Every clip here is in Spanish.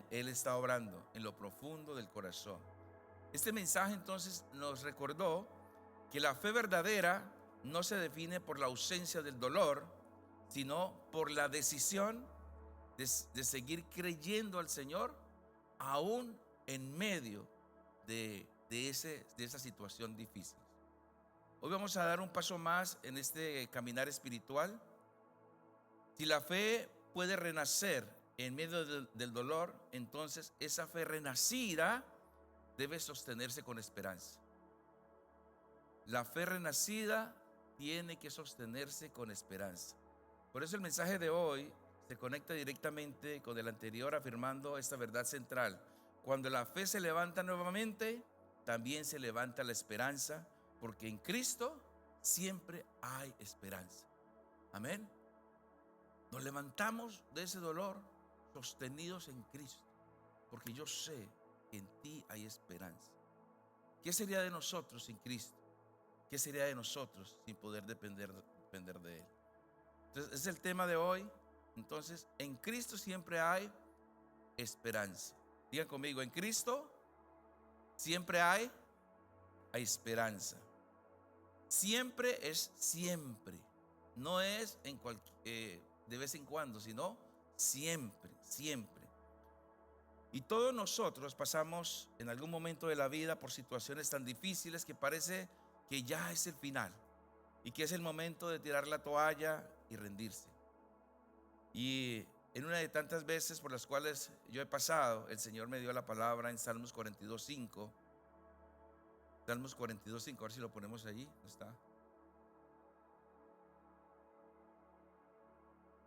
Él está obrando en lo profundo del corazón. Este mensaje entonces nos recordó que la fe verdadera no se define por la ausencia del dolor, sino por la decisión de seguir creyendo al Señor aún en medio de esa situación difícil. Hoy vamos a dar un paso más en este caminar espiritual. Si la fe puede renacer en medio del dolor, entonces esa fe renacida debe sostenerse con esperanza. La fe renacida tiene que sostenerse con esperanza. Por eso el mensaje de hoy se conecta directamente con el anterior, afirmando esta verdad central. Cuando la fe se levanta nuevamente, también se levanta la esperanza, porque en Cristo siempre hay esperanza. Amén. Nos levantamos de ese dolor sostenidos en Cristo, porque yo sé que en ti hay esperanza. ¿Qué sería de nosotros sin Cristo? ¿Qué sería de nosotros sin poder depender de Él? Entonces, es el tema de hoy. Entonces, en Cristo siempre hay esperanza. Digan conmigo, en Cristo siempre hay esperanza. Siempre es siempre. No es de vez en cuando, sino siempre, siempre. Y todos nosotros pasamos en algún momento de la vida por situaciones tan difíciles que parece que ya es el final y que es el momento de tirar la toalla y rendirse. Y en una de tantas veces por las cuales yo he pasado, el Señor me dio la palabra en Salmos 42:5. Salmos 42:5, a ver si lo ponemos allí. ¿Dónde está?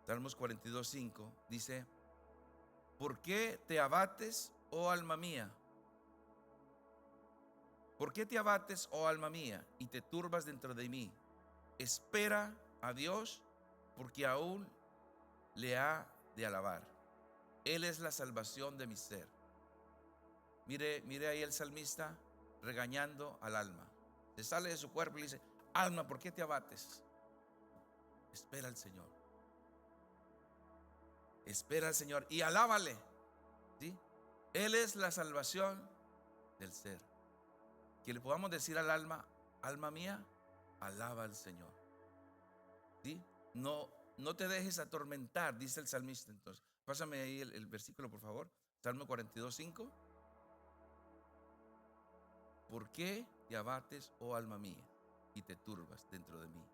Salmos 42:5 dice: ¿por qué te abates, oh alma mía? ¿Por qué te abates, oh alma mía, y te turbas dentro de mí? Espera a Dios, porque aún le ha de alabar. Él es la salvación de mi ser. Mire ahí el salmista regañando al alma. Se sale de su cuerpo y le dice: alma, ¿por qué te abates? Espera al Señor. Espera al Señor y alábale. ¿Sí? Él es la salvación del ser. Que le podamos decir al alma: alma mía, alaba al Señor. ¿Sí? No te dejes atormentar, dice el salmista. Entonces, pásame ahí el versículo, por favor. Salmo 42:5. ¿Por qué te abates, oh alma mía, y te turbas dentro de mí?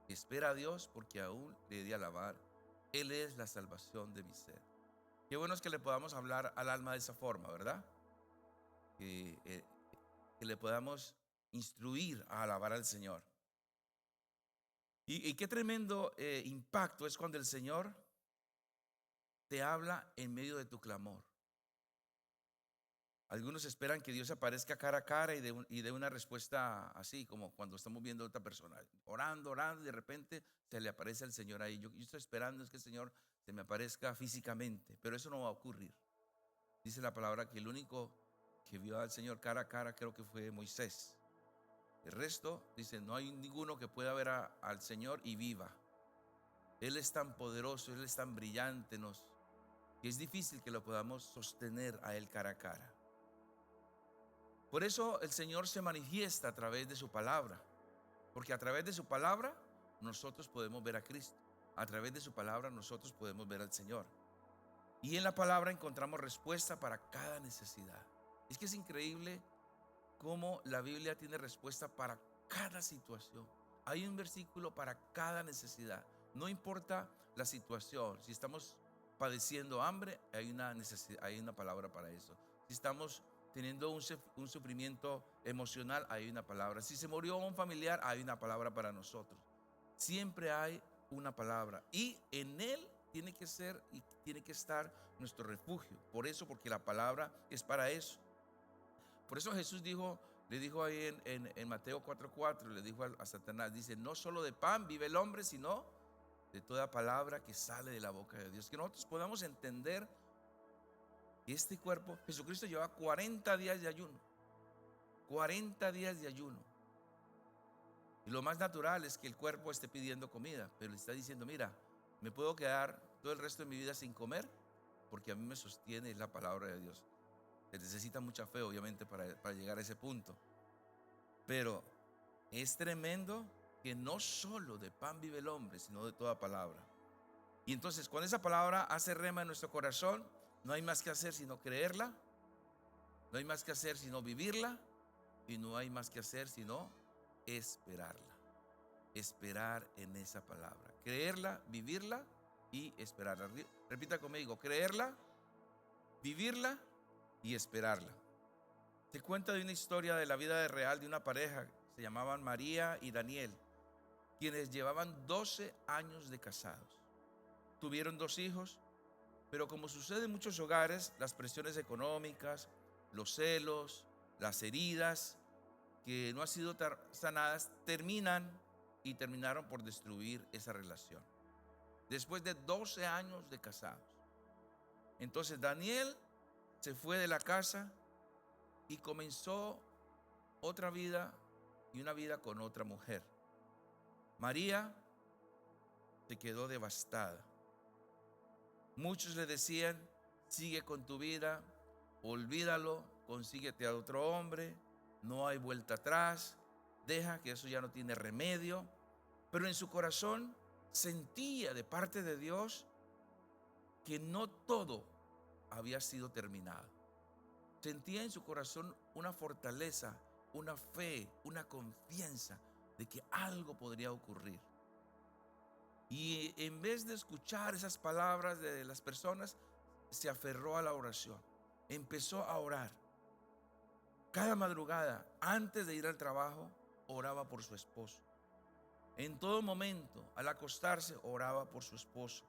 Espera a Dios, porque aún le he de alabar. Él es la salvación de mi ser. Qué bueno es que le podamos hablar al alma de esa forma, ¿verdad? Que le podamos instruir a alabar al Señor. Y qué tremendo impacto es cuando el Señor te habla en medio de tu clamor. Algunos esperan que Dios aparezca cara a cara y dé una respuesta así, como cuando estamos viendo a otra persona, orando, y de repente se le aparece al Señor ahí. Yo estoy esperando es que el Señor se me aparezca físicamente, pero eso no va a ocurrir. Dice la palabra que el único que vio al Señor cara a cara creo que fue Moisés. El resto, dice, no hay ninguno que pueda ver al Señor y viva. Él es tan poderoso, Él es tan brillante, que es difícil que lo podamos sostener a Él cara a cara. Por eso el Señor se manifiesta a través de su palabra, porque a través de su palabra nosotros podemos ver a Cristo. A través de su palabra nosotros podemos ver al Señor. Y en la palabra encontramos respuesta para cada necesidad. Es que es increíble cómo la Biblia tiene respuesta para cada situación. Hay un versículo para cada necesidad. No importa la situación. Si estamos padeciendo hambre, hay una necesidad, hay una palabra para eso. Si estamos teniendo un sufrimiento emocional, hay una palabra. Si se murió un familiar, hay una palabra para nosotros. Siempre hay una palabra y en Él tiene que ser y tiene que estar nuestro refugio. Por eso, porque la palabra es para eso. Por eso Jesús le dijo ahí en Mateo 4:4, le dijo a Satanás, dice: no solo de pan vive el hombre, sino de toda palabra que sale de la boca de Dios. Que nosotros podamos entender que este cuerpo, Jesucristo lleva 40 días de ayuno. 40 días de ayuno. Y lo más natural es que el cuerpo esté pidiendo comida, pero le está diciendo: mira, ¿me puedo quedar todo el resto de mi vida sin comer? porque a mí me sostiene la palabra de Dios. Se necesita mucha fe, obviamente, para llegar a ese punto. Pero es tremendo que no solo de pan vive el hombre, sino de toda palabra. Y entonces, cuando esa palabra hace rema en nuestro corazón, no hay más que hacer sino creerla, no hay más que hacer sino vivirla, y no hay más que hacer sino esperarla. Esperar en esa palabra. Creerla, vivirla y esperarla. Repita conmigo: creerla, vivirla y esperarla. Te cuento de una historia de la vida real de una pareja. Se llamaban María y Daniel, quienes llevaban 12 años de casados. Tuvieron 2 hijos, pero como sucede en muchos hogares, las presiones económicas, los celos, las heridas que no han sido sanadas terminaron por destruir esa relación. Después de 12 años de casados. Entonces Daniel se fue de la casa y comenzó otra vida, y una vida con otra mujer. María se quedó devastada. Muchos le decían: sigue con tu vida, olvídalo, consíguete a otro hombre, no hay vuelta atrás, deja que eso ya no tiene remedio. Pero en su corazón sentía de parte de Dios que no todo había sido terminado. Sentía en su corazón una fortaleza, una fe, una confianza de que algo podría ocurrir. Y en vez de escuchar esas palabras de las personas, se aferró a la oración. Empezó a orar. Cada madrugada, antes de ir al trabajo, oraba por su esposo. En todo momento, al acostarse, oraba por su esposo.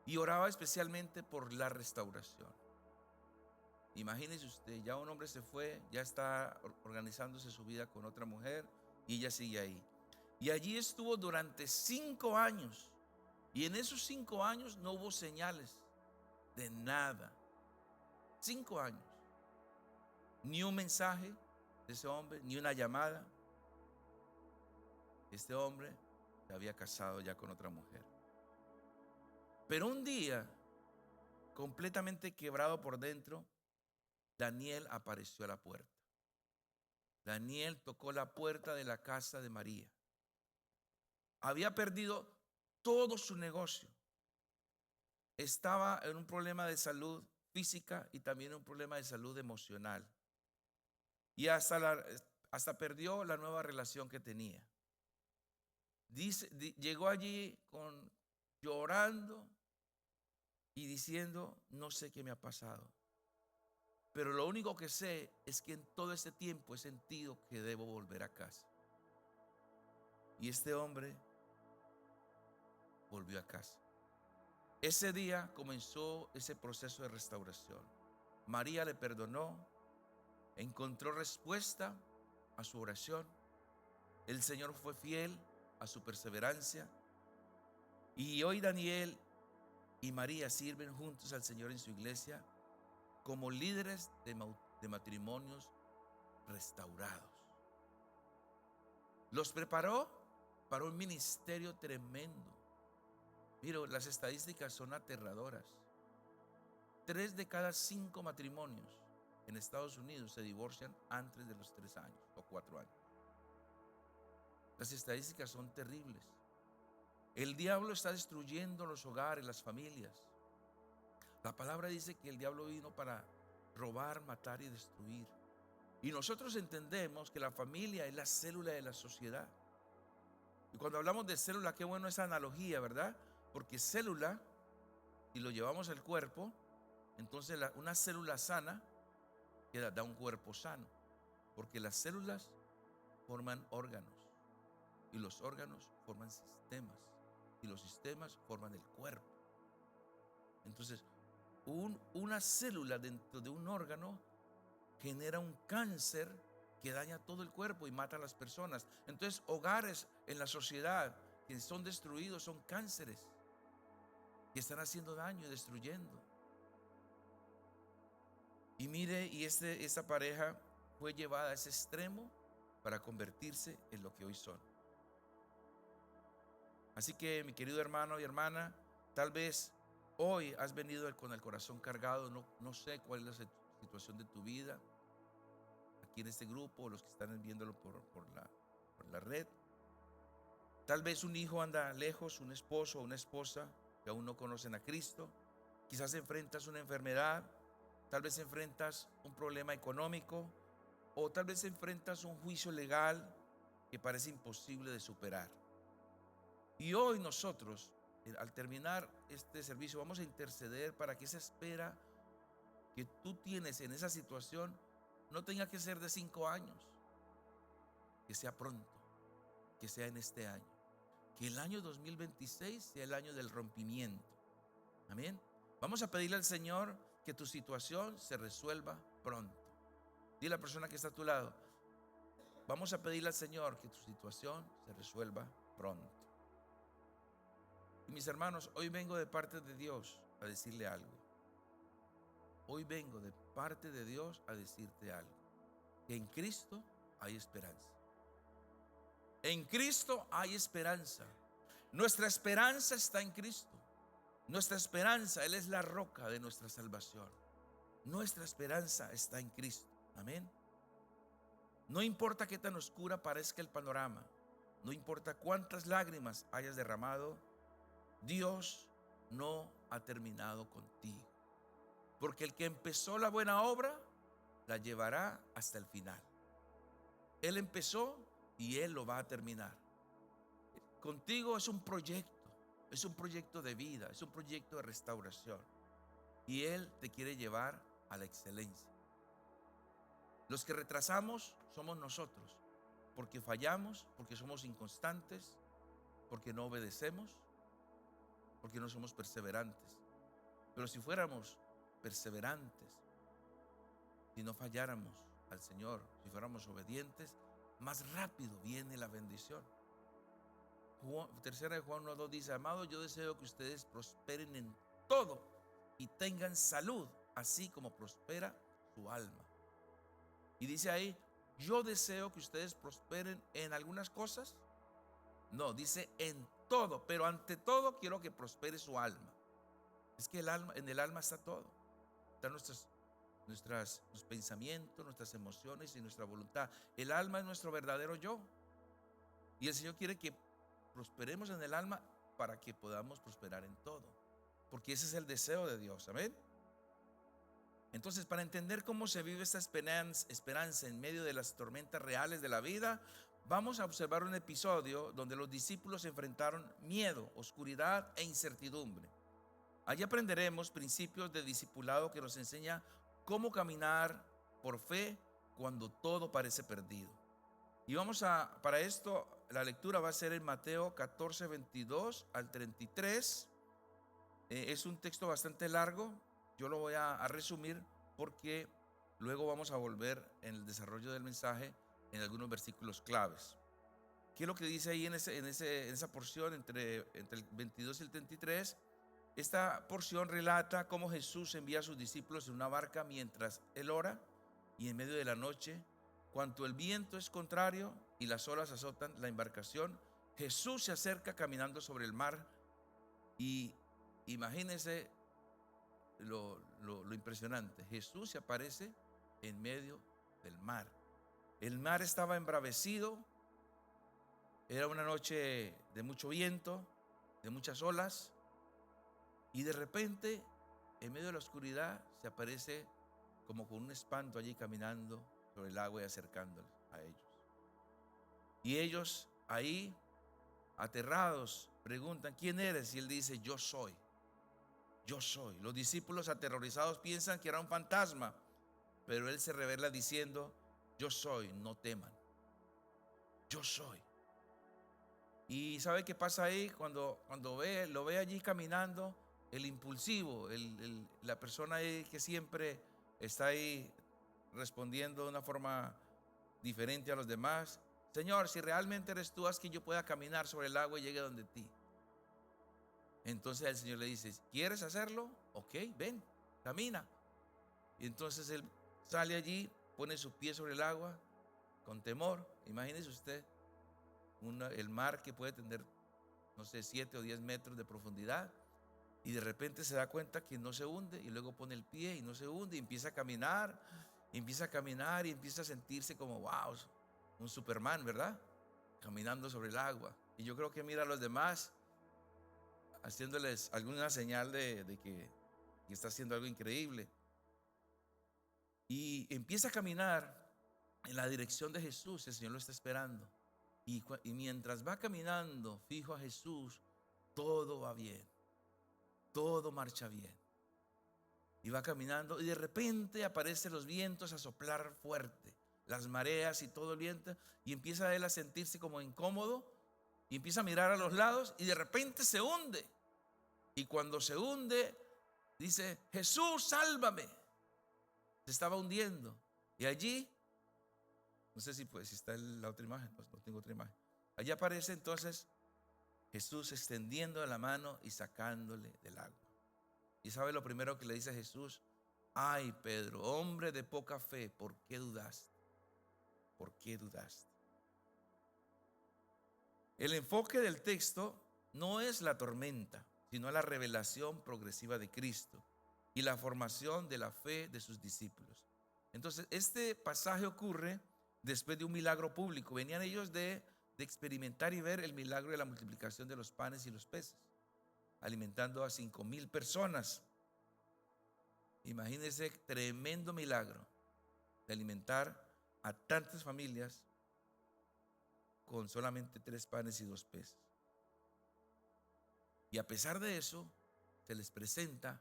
Y oraba especialmente por la restauración. Imagínese usted, ya un hombre se fue, ya está organizándose su vida con otra mujer y ella sigue ahí. Y allí estuvo durante 5 años. Y en esos 5 años no hubo señales de nada. 5 años. Ni un mensaje de ese hombre, ni una llamada. Este hombre se había casado ya con otra mujer. Pero un día, completamente quebrado por dentro, Daniel apareció a la puerta. Daniel tocó la puerta de la casa de María. Había perdido todo su negocio. Estaba en un problema de salud física y también un problema de salud emocional. Y hasta perdió la nueva relación que tenía. Llegó allí llorando y diciendo: no sé qué me ha pasado, pero lo único que sé es que en todo este tiempo he sentido que debo volver a casa. Y este hombre volvió a casa. Ese día comenzó ese proceso de restauración. María le perdonó, encontró respuesta a su oración. El Señor fue fiel a su perseverancia. Y hoy Daniel y María sirven juntos al Señor en su iglesia como líderes de matrimonios restaurados. Los preparó para un ministerio tremendo. Mira, las estadísticas son aterradoras. 3 de cada 5 matrimonios en Estados Unidos se divorcian antes de los 3 años o 4 años. Las estadísticas son terribles. El diablo está destruyendo los hogares, las familias. La palabra dice que el diablo vino para robar, matar y destruir. Y nosotros entendemos que la familia es la célula de la sociedad. Y cuando hablamos de célula, qué bueno esa analogía, ¿verdad? Porque célula, si lo llevamos al cuerpo, entonces una célula sana da un cuerpo sano. Porque las células forman órganos. Y los órganos forman sistemas. Y los sistemas forman el cuerpo. Entonces, una célula dentro de un órgano genera un cáncer que daña todo el cuerpo y mata a las personas. Entonces, hogares en la sociedad que son destruidos son cánceres que están haciendo daño y destruyendo. Y mire, esa pareja fue llevada a ese extremo para convertirse en lo que hoy son. Así que, mi querido hermano y hermana, tal vez hoy has venido con el corazón cargado, no sé cuál es la situación de tu vida, aquí en este grupo, los que están viéndolo por la red. Tal vez un hijo anda lejos, un esposo o una esposa que aún no conocen a Cristo. Quizás enfrentas una enfermedad, tal vez enfrentas un problema económico o tal vez enfrentas un juicio legal que parece imposible de superar. Y hoy nosotros, al terminar este servicio, vamos a interceder para que esa espera que tú tienes en esa situación no tenga que ser de 5 años, que sea pronto, que sea en este año. Que el año 2026 sea el año del rompimiento. Amén. Vamos a pedirle al Señor que tu situación se resuelva pronto. Dile a la persona que está a tu lado, vamos a pedirle al Señor que tu situación se resuelva pronto. Y mis hermanos, hoy vengo de parte de Dios a decirle algo. Hoy vengo de parte de Dios a decirte algo. Que en Cristo hay esperanza. En Cristo hay esperanza. Nuestra esperanza está en Cristo. Nuestra esperanza, Él es la roca de nuestra salvación. Nuestra esperanza está en Cristo. Amén. No importa qué tan oscura parezca el panorama, no importa cuántas lágrimas hayas derramado, Dios no ha terminado contigo. Porque el que empezó la buena obra, la llevará hasta el final. Él empezó y Él lo va a terminar. Contigo es un proyecto de vida, es un proyecto de restauración. Y Él te quiere llevar a la excelencia. Los que retrasamos somos nosotros, porque fallamos, porque somos inconstantes, porque no obedecemos, porque no somos perseverantes. Pero si fuéramos perseverantes, si no falláramos al Señor, si fuéramos obedientes, más rápido viene la bendición. Tercera de Juan 1:2 dice: amado, yo deseo que ustedes prosperen en todo y tengan salud, así como prospera su alma. Y dice ahí, yo deseo que ustedes prosperen en algunas cosas. No, dice en todo, pero ante todo quiero que prospere su alma. Es que en el alma está todo. Están nuestros pensamientos, nuestras emociones y nuestra voluntad. El alma es nuestro verdadero yo. Y el Señor quiere que prosperemos en el alma para que podamos prosperar en todo. Porque ese es el deseo de Dios. Amén. Entonces, para entender cómo se vive esta esperanza en medio de las tormentas reales de la vida, vamos a observar un episodio donde los discípulos enfrentaron miedo, oscuridad e incertidumbre. Allí aprenderemos principios de discipulado que nos enseña cómo caminar por fe cuando todo parece perdido. Y para esto, la lectura va a ser en Mateo 14, 22 al 33. Es un texto bastante largo. Yo lo voy a resumir porque luego vamos a volver en el desarrollo del mensaje en algunos versículos claves. ¿Qué es lo que dice ahí en esa porción entre el 22 y el 33? Esta porción relata cómo Jesús envía a sus discípulos en una barca mientras Él ora, y en medio de la noche, cuando el viento es contrario y las olas azotan la embarcación, Jesús se acerca caminando sobre el mar. Y imagínense lo impresionante. Jesús se aparece en medio del mar. El mar estaba embravecido. Era una noche de mucho viento, de muchas olas. Y de repente, en medio de la oscuridad, se aparece como con un espanto allí caminando sobre el agua y acercándoles a ellos. Y ellos ahí, aterrados, preguntan: ¿quién eres? Y Él dice: yo soy. Yo soy. Los discípulos aterrorizados piensan que era un fantasma, pero Él se revela diciendo: yo soy, no teman. Yo soy. ¿Y sabe qué pasa ahí? Cuando lo ve allí caminando, el impulsivo, la persona ahí que siempre está ahí respondiendo de una forma diferente a los demás: Señor, si realmente eres tú, haz que yo pueda caminar sobre el agua y llegue donde ti. Entonces el Señor le dice: ¿quieres hacerlo? Ok, ven, camina. Y entonces él sale allí, pone sus pies sobre el agua con temor. Imagínese usted el mar que puede tener, no sé, 7 o 10 metros de profundidad. Y de repente se da cuenta que no se hunde, y luego pone el pie y no se hunde, y empieza a caminar, y empieza a caminar, y empieza a sentirse como, wow, un Superman, ¿verdad? Caminando sobre el agua. Y yo creo que mira a los demás, haciéndoles alguna señal de que está haciendo algo increíble. Y empieza a caminar en la dirección de Jesús. El Señor lo está esperando. Y mientras va caminando fijo a Jesús, todo va bien, todo marcha bien. Y va caminando, y de repente aparecen los vientos a soplar fuerte, las mareas y todo el viento, y empieza él a sentirse como incómodo, y empieza a mirar a los lados, y de repente se hunde. Y cuando se hunde, dice: Jesús, sálvame. Se estaba hundiendo. Y allí, no sé si está en la otra imagen, pues no tengo otra imagen. Allí aparece entonces Jesús extendiendo la mano y sacándole del agua. ¿Y sabe lo primero que le dice a Jesús? Ay, Pedro, hombre de poca fe, ¿por qué dudaste? ¿Por qué dudaste? El enfoque del texto no es la tormenta, sino la revelación progresiva de Cristo y la formación de la fe de sus discípulos. Entonces, este pasaje ocurre después de un milagro público. Venían ellos de experimentar y ver el milagro de la multiplicación de los panes y los peces, alimentando a 5,000 personas. Imagínense, tremendo milagro de alimentar a tantas familias con solamente 3 panes y 2 peces. Y a pesar de eso, se les presenta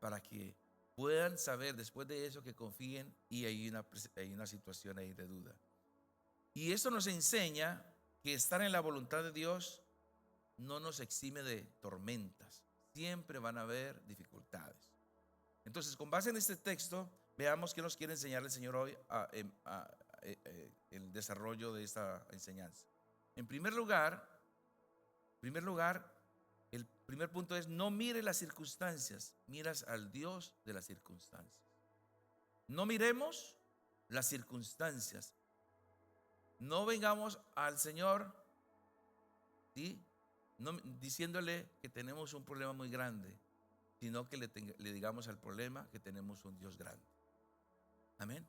para que puedan saber después de eso que confíen, y hay una situación ahí de duda. Y eso nos enseña que estar en la voluntad de Dios no nos exime de tormentas. Siempre van a haber dificultades. Entonces, con base en este texto, veamos qué nos quiere enseñar el Señor hoy el desarrollo de esta enseñanza. En primer lugar, el primer punto es: no mire las circunstancias, miras al Dios de las circunstancias. No miremos las circunstancias. No vengamos al Señor, ¿sí?, no diciéndole que tenemos un problema muy grande, sino que le digamos al problema que tenemos un Dios grande. Amén.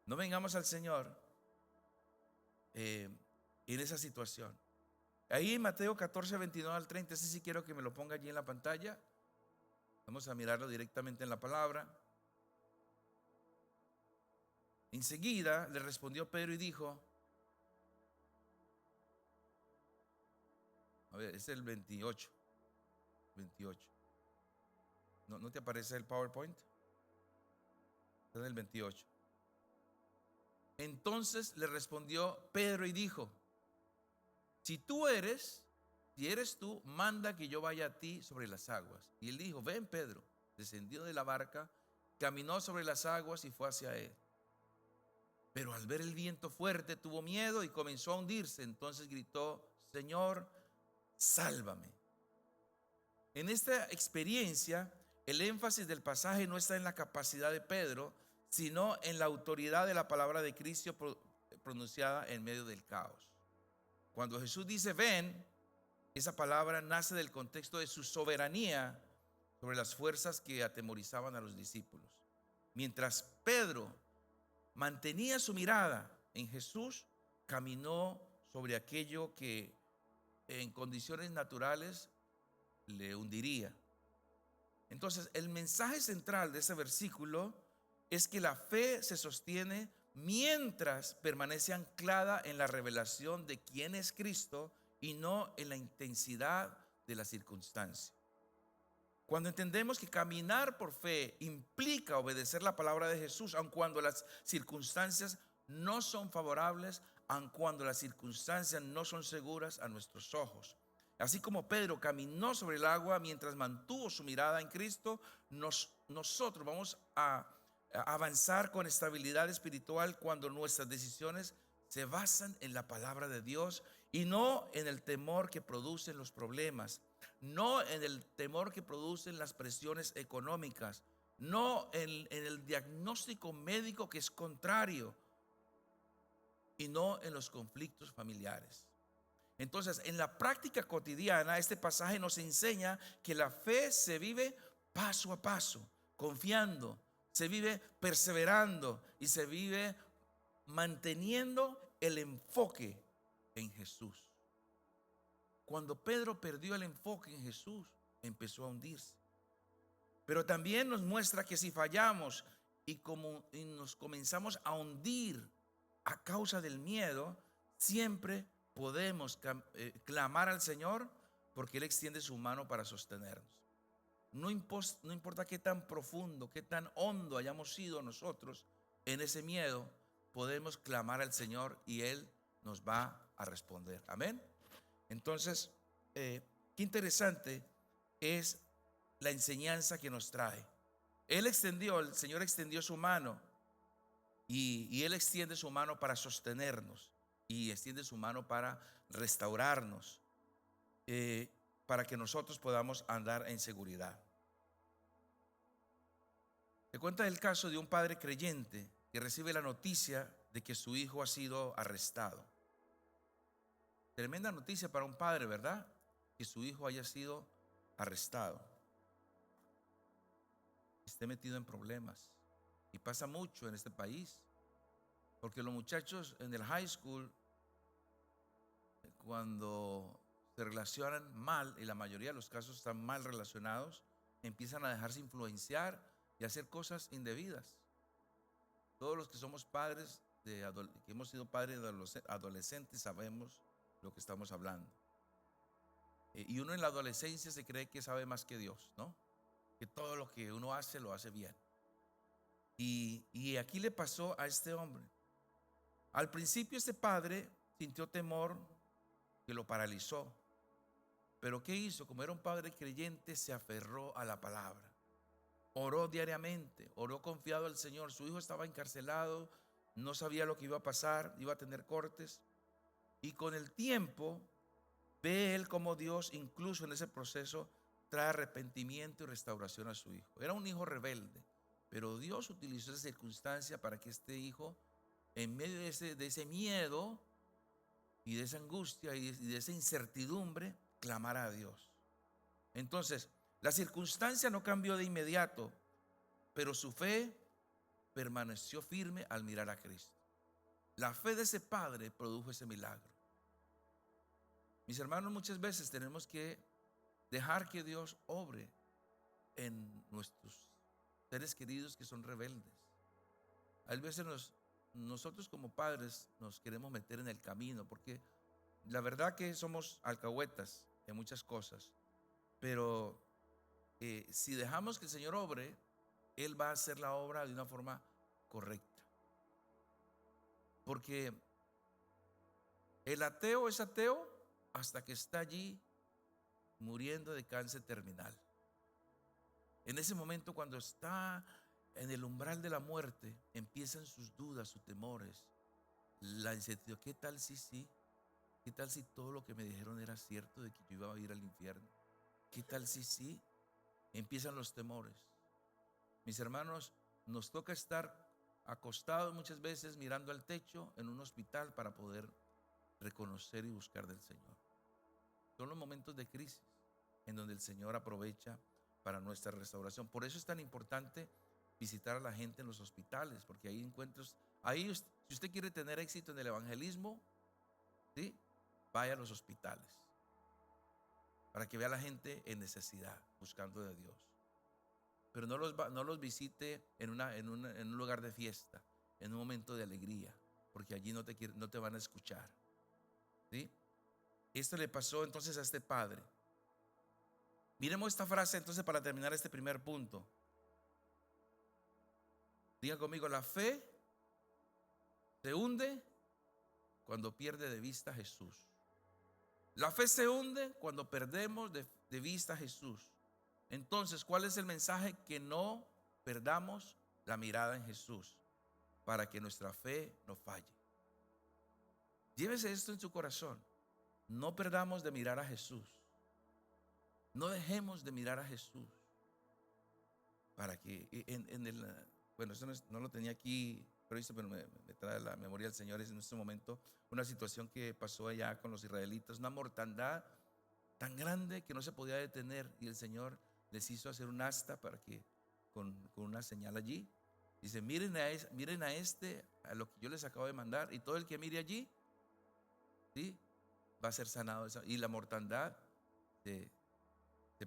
No vengamos al Señor en esa situación. Ahí en Mateo 14, 29 al 30, ese sí quiero que me lo ponga allí en la pantalla. Vamos a mirarlo directamente en la palabra. Enseguida le respondió Pedro y dijo, a ver, es el 28. ¿No te aparece el PowerPoint? Está en el 28. Entonces le respondió Pedro y dijo, si eres tú, manda que yo vaya a ti sobre las aguas. Y él dijo, ven, Pedro. Descendió de la barca, caminó sobre las aguas y fue hacia él. Pero al ver el viento fuerte tuvo miedo y comenzó a hundirse. Entonces gritó, Señor, sálvame. En esta experiencia, el énfasis del pasaje no está en la capacidad de Pedro, sino en la autoridad de la palabra de Cristo pronunciada en medio del caos. Cuando Jesús dice ven, esa palabra nace del contexto de su soberanía sobre las fuerzas que atemorizaban a los discípulos. Mientras Pedro mantenía su mirada en Jesús, caminó sobre aquello que en condiciones naturales le hundiría. Entonces, el mensaje central de ese versículo es que la fe se sostiene mientras permanece anclada en la revelación de quién es Cristo y no en la intensidad de la circunstancia. Cuando entendemos que caminar por fe implica obedecer la palabra de Jesús, aun cuando las circunstancias no son favorables, aun cuando las circunstancias no son seguras a nuestros ojos. Así como Pedro caminó sobre el agua mientras mantuvo su mirada en Cristo, nosotros vamos a avanzar con estabilidad espiritual cuando nuestras decisiones se basan en la palabra de Dios y no en el temor que producen los problemas, no en el temor que producen las presiones económicas, no en el diagnóstico médico que es contrario y no en los conflictos familiares. Entonces, en la práctica cotidiana, este pasaje nos enseña que la fe se vive paso a paso, confiando, se vive perseverando y se vive manteniendo el enfoque en Jesús. Cuando Pedro perdió el enfoque en Jesús, empezó a hundirse. Pero también nos muestra que si fallamos y nos comenzamos a hundir a causa del miedo, siempre podemos clamar al Señor, porque Él extiende su mano para sostenernos. No importa qué tan profundo, qué tan hondo hayamos sido nosotros en ese miedo, podemos clamar al Señor y Él nos va a responder. Amén. Entonces, qué interesante es la enseñanza que nos trae. El Señor extendió su mano y Él extiende su mano para sostenernos y extiende su mano para restaurarnos, para que nosotros podamos andar en seguridad. Te cuenta el caso de un padre creyente que recibe la noticia de que su hijo ha sido arrestado. Tremenda noticia para un padre, ¿verdad? Que su hijo haya sido arrestado, esté metido en problemas. Y pasa mucho en este país, porque los muchachos en el high school, cuando se relacionan mal, y la mayoría de los casos están mal relacionados, empiezan a dejarse influenciar y hacer cosas indebidas. Todos los que somos padres, que hemos sido padres de adolescentes, sabemos lo que estamos hablando. Y uno en la adolescencia se cree que sabe más que Dios, ¿no? Que todo lo que uno hace, lo hace bien. Y aquí le pasó a este hombre. Al principio este padre sintió temor que lo paralizó. Pero ¿qué hizo? Como era un padre creyente, se aferró a la palabra. Oró diariamente, oró confiado al Señor. Su hijo estaba encarcelado, no sabía lo que iba a pasar, iba a tener cortes. Y con el tiempo ve él como Dios, incluso en ese proceso, trae arrepentimiento y restauración a su hijo. Era un hijo rebelde, pero Dios utilizó esa circunstancia para que este hijo, en medio de ese miedo y de esa angustia y de esa incertidumbre, clamara a Dios. Entonces, la circunstancia no cambió de inmediato, pero su fe permaneció firme al mirar a Cristo. La fe de ese padre produjo ese milagro. Mis hermanos, muchas veces tenemos que dejar que Dios obre en nuestros seres queridos que son rebeldes. A veces nosotros como padres nos queremos meter en el camino, porque la verdad que somos alcahuetas en muchas cosas, pero si dejamos que el Señor obre, Él va a hacer la obra de una forma correcta. Porque el ateo es ateo hasta que está allí muriendo de cáncer terminal. En ese momento, cuando está en el umbral de la muerte, empiezan sus dudas, sus temores, la incertidumbre. ¿Qué tal si sí? ¿Qué tal si todo lo que me dijeron era cierto, de que yo iba a ir al infierno? ¿Qué tal si sí? Empiezan los temores. Mis hermanos, nos toca estar acostados muchas veces mirando al techo en un hospital para poder reconocer y buscar del Señor. Son los momentos de crisis en donde el Señor aprovecha para nuestra restauración. Por eso es tan importante visitar a la gente en los hospitales, porque ahí encuentros, si usted quiere tener éxito en el evangelismo, ¿sí?, vaya a los hospitales para que vea a la gente en necesidad, buscando de Dios. Pero no los visite en un lugar de fiesta, en un momento de alegría, porque allí no te van a escuchar, ¿sí? Esto le pasó entonces a este padre. Miremos esta frase entonces para terminar este primer punto. Diga conmigo: la fe se hunde cuando pierde de vista a Jesús. La fe se hunde cuando perdemos de vista a Jesús. Entonces, ¿cuál es el mensaje? Que no perdamos la mirada en Jesús para que nuestra fe no falle. Llévese esto en su corazón. No perdamos de mirar a Jesús. No dejemos de mirar a Jesús para que bueno, eso no lo tenía aquí previsto, pero me trae a la memoria del Señor es en este momento una situación que pasó allá con los israelitas, una mortandad tan grande que no se podía detener, y el Señor les hizo hacer un asta para que con una señal allí. Dice, miren a lo que yo les acabo de mandar, y todo el que mire allí, ¿sí?, va a ser sanado. Y la mortandad se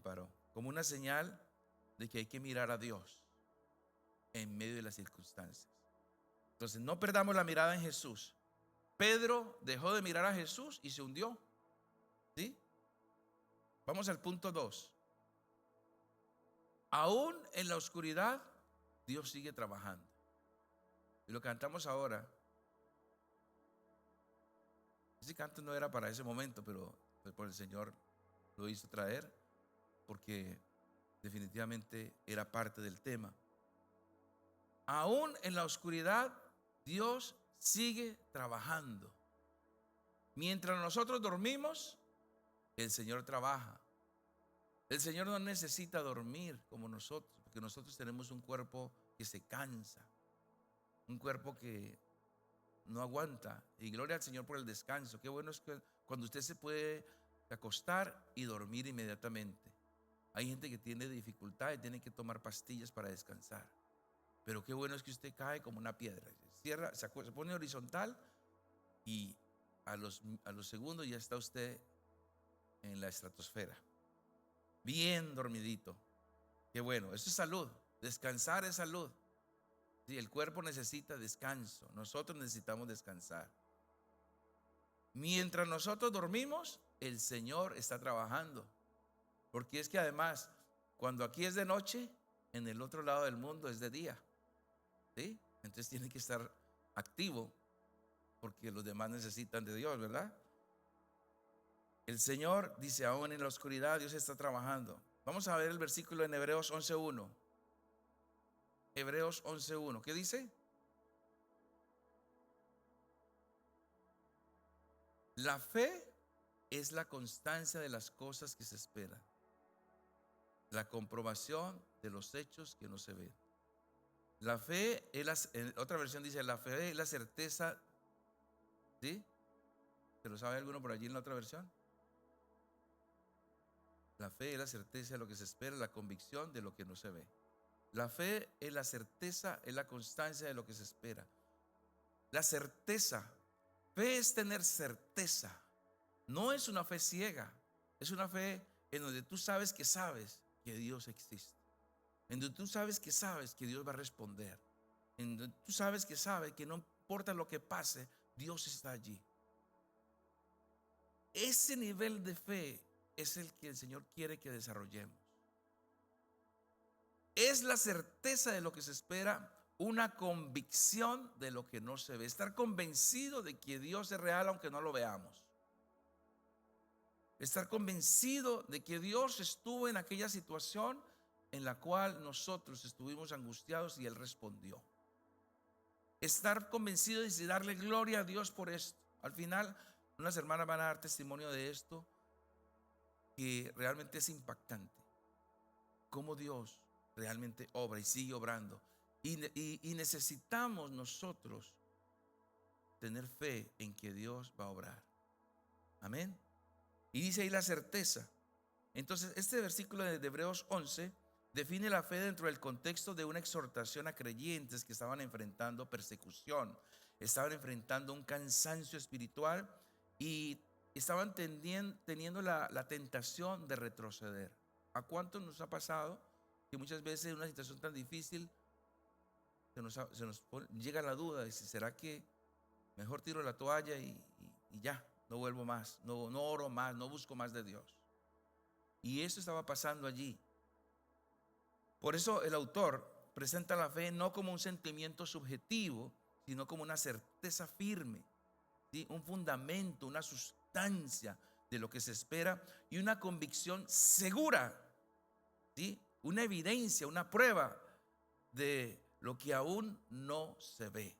paró, como una señal de que hay que mirar a Dios en medio de las circunstancias. Entonces no perdamos la mirada en Jesús. Pedro dejó de mirar a Jesús y se hundió, ¿sí? Vamos al punto 2. Aún en la oscuridad, Dios sigue trabajando. Y lo cantamos ahora. Ese canto no era para ese momento, pero por el Señor lo hizo traer, porque definitivamente era parte del tema. Aún en la oscuridad, Dios sigue trabajando. Mientras nosotros dormimos, el Señor trabaja. El Señor no necesita dormir como nosotros, porque nosotros tenemos un cuerpo que se cansa, un cuerpo que no aguanta. Y gloria al Señor por el descanso. Qué bueno es que cuando usted se puede acostar y dormir inmediatamente. Hay gente que tiene dificultad y tiene que tomar pastillas para descansar. Pero qué bueno es que usted cae como una piedra. Se pone horizontal y a los segundos ya está usted en la estratosfera, bien dormidito. Qué bueno, eso es salud. Descansar es salud. Sí, el cuerpo necesita descanso. Nosotros necesitamos descansar. Mientras nosotros dormimos, el Señor está trabajando. Porque es que además, cuando aquí es de noche, en el otro lado del mundo es de día, ¿sí? Entonces tiene que estar activo, porque los demás necesitan de Dios, ¿verdad? El Señor dice, aún en la oscuridad Dios está trabajando. Vamos a ver el versículo en Hebreos 11:1. Hebreos 11:1. ¿Qué dice? La fe es la constancia de las cosas que se esperan, la comprobación de los hechos que no se ven. La fe es en otra versión dice, la fe es la certeza, ¿sí? ¿Se lo sabe alguno por allí en la otra versión? La fe es la certeza de lo que se espera, la convicción de lo que no se ve. La fe es la certeza, es la constancia de lo que se espera. La certeza, fe es tener certeza. No es una fe ciega, es una fe en donde tú sabes que Dios existe. En donde tú sabes que Dios va a responder. En donde tú sabes que no importa lo que pase, Dios está allí. Ese nivel de fe es el que el Señor quiere que desarrollemos. Es la certeza de lo que se espera, una convicción de lo que no se ve. Estar convencido de que Dios es real aunque no lo veamos. Estar convencido de que Dios estuvo en aquella situación en la cual nosotros estuvimos angustiados y Él respondió. Estar convencido y darle gloria a Dios por esto. Al final, unas hermanas van a dar testimonio de esto, que realmente es impactante. Cómo Dios realmente obra y sigue obrando. Y necesitamos nosotros tener fe en que Dios va a obrar. Amén. Y dice ahí la certeza. Entonces este versículo de Hebreos 11 define la fe dentro del contexto de una exhortación a creyentes que estaban enfrentando persecución, estaban enfrentando un cansancio espiritual y estaban teniendo la tentación de retroceder. ¿A cuántos nos ha pasado que muchas veces en una situación tan difícil llega la duda de si será que mejor tiro la toalla y ya, no vuelvo más, no oro más, no busco más de Dios? Y eso estaba pasando allí. Por eso el autor presenta la fe no como un sentimiento subjetivo, sino como una certeza firme, ¿sí? Un fundamento, una sustancia de lo que se espera y una convicción segura, ¿sí? Una evidencia, una prueba de lo que aún no se ve.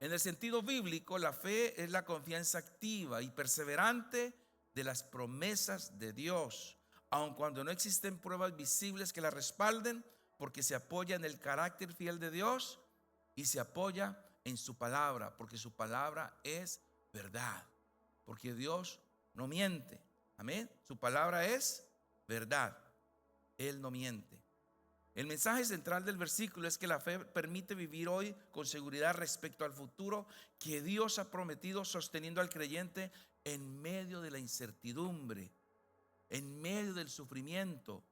En el sentido bíblico, la fe es la confianza activa y perseverante de las promesas de Dios, aun cuando no existen pruebas visibles que la respalden, porque se apoya en el carácter fiel de Dios y se apoya en su palabra, porque su palabra es verdad, porque Dios no miente. Amén. Su palabra es verdad. Él no miente. El mensaje central del versículo es que la fe permite vivir hoy con seguridad respecto al futuro que Dios ha prometido, sosteniendo al creyente en medio de la incertidumbre, en medio del sufrimiento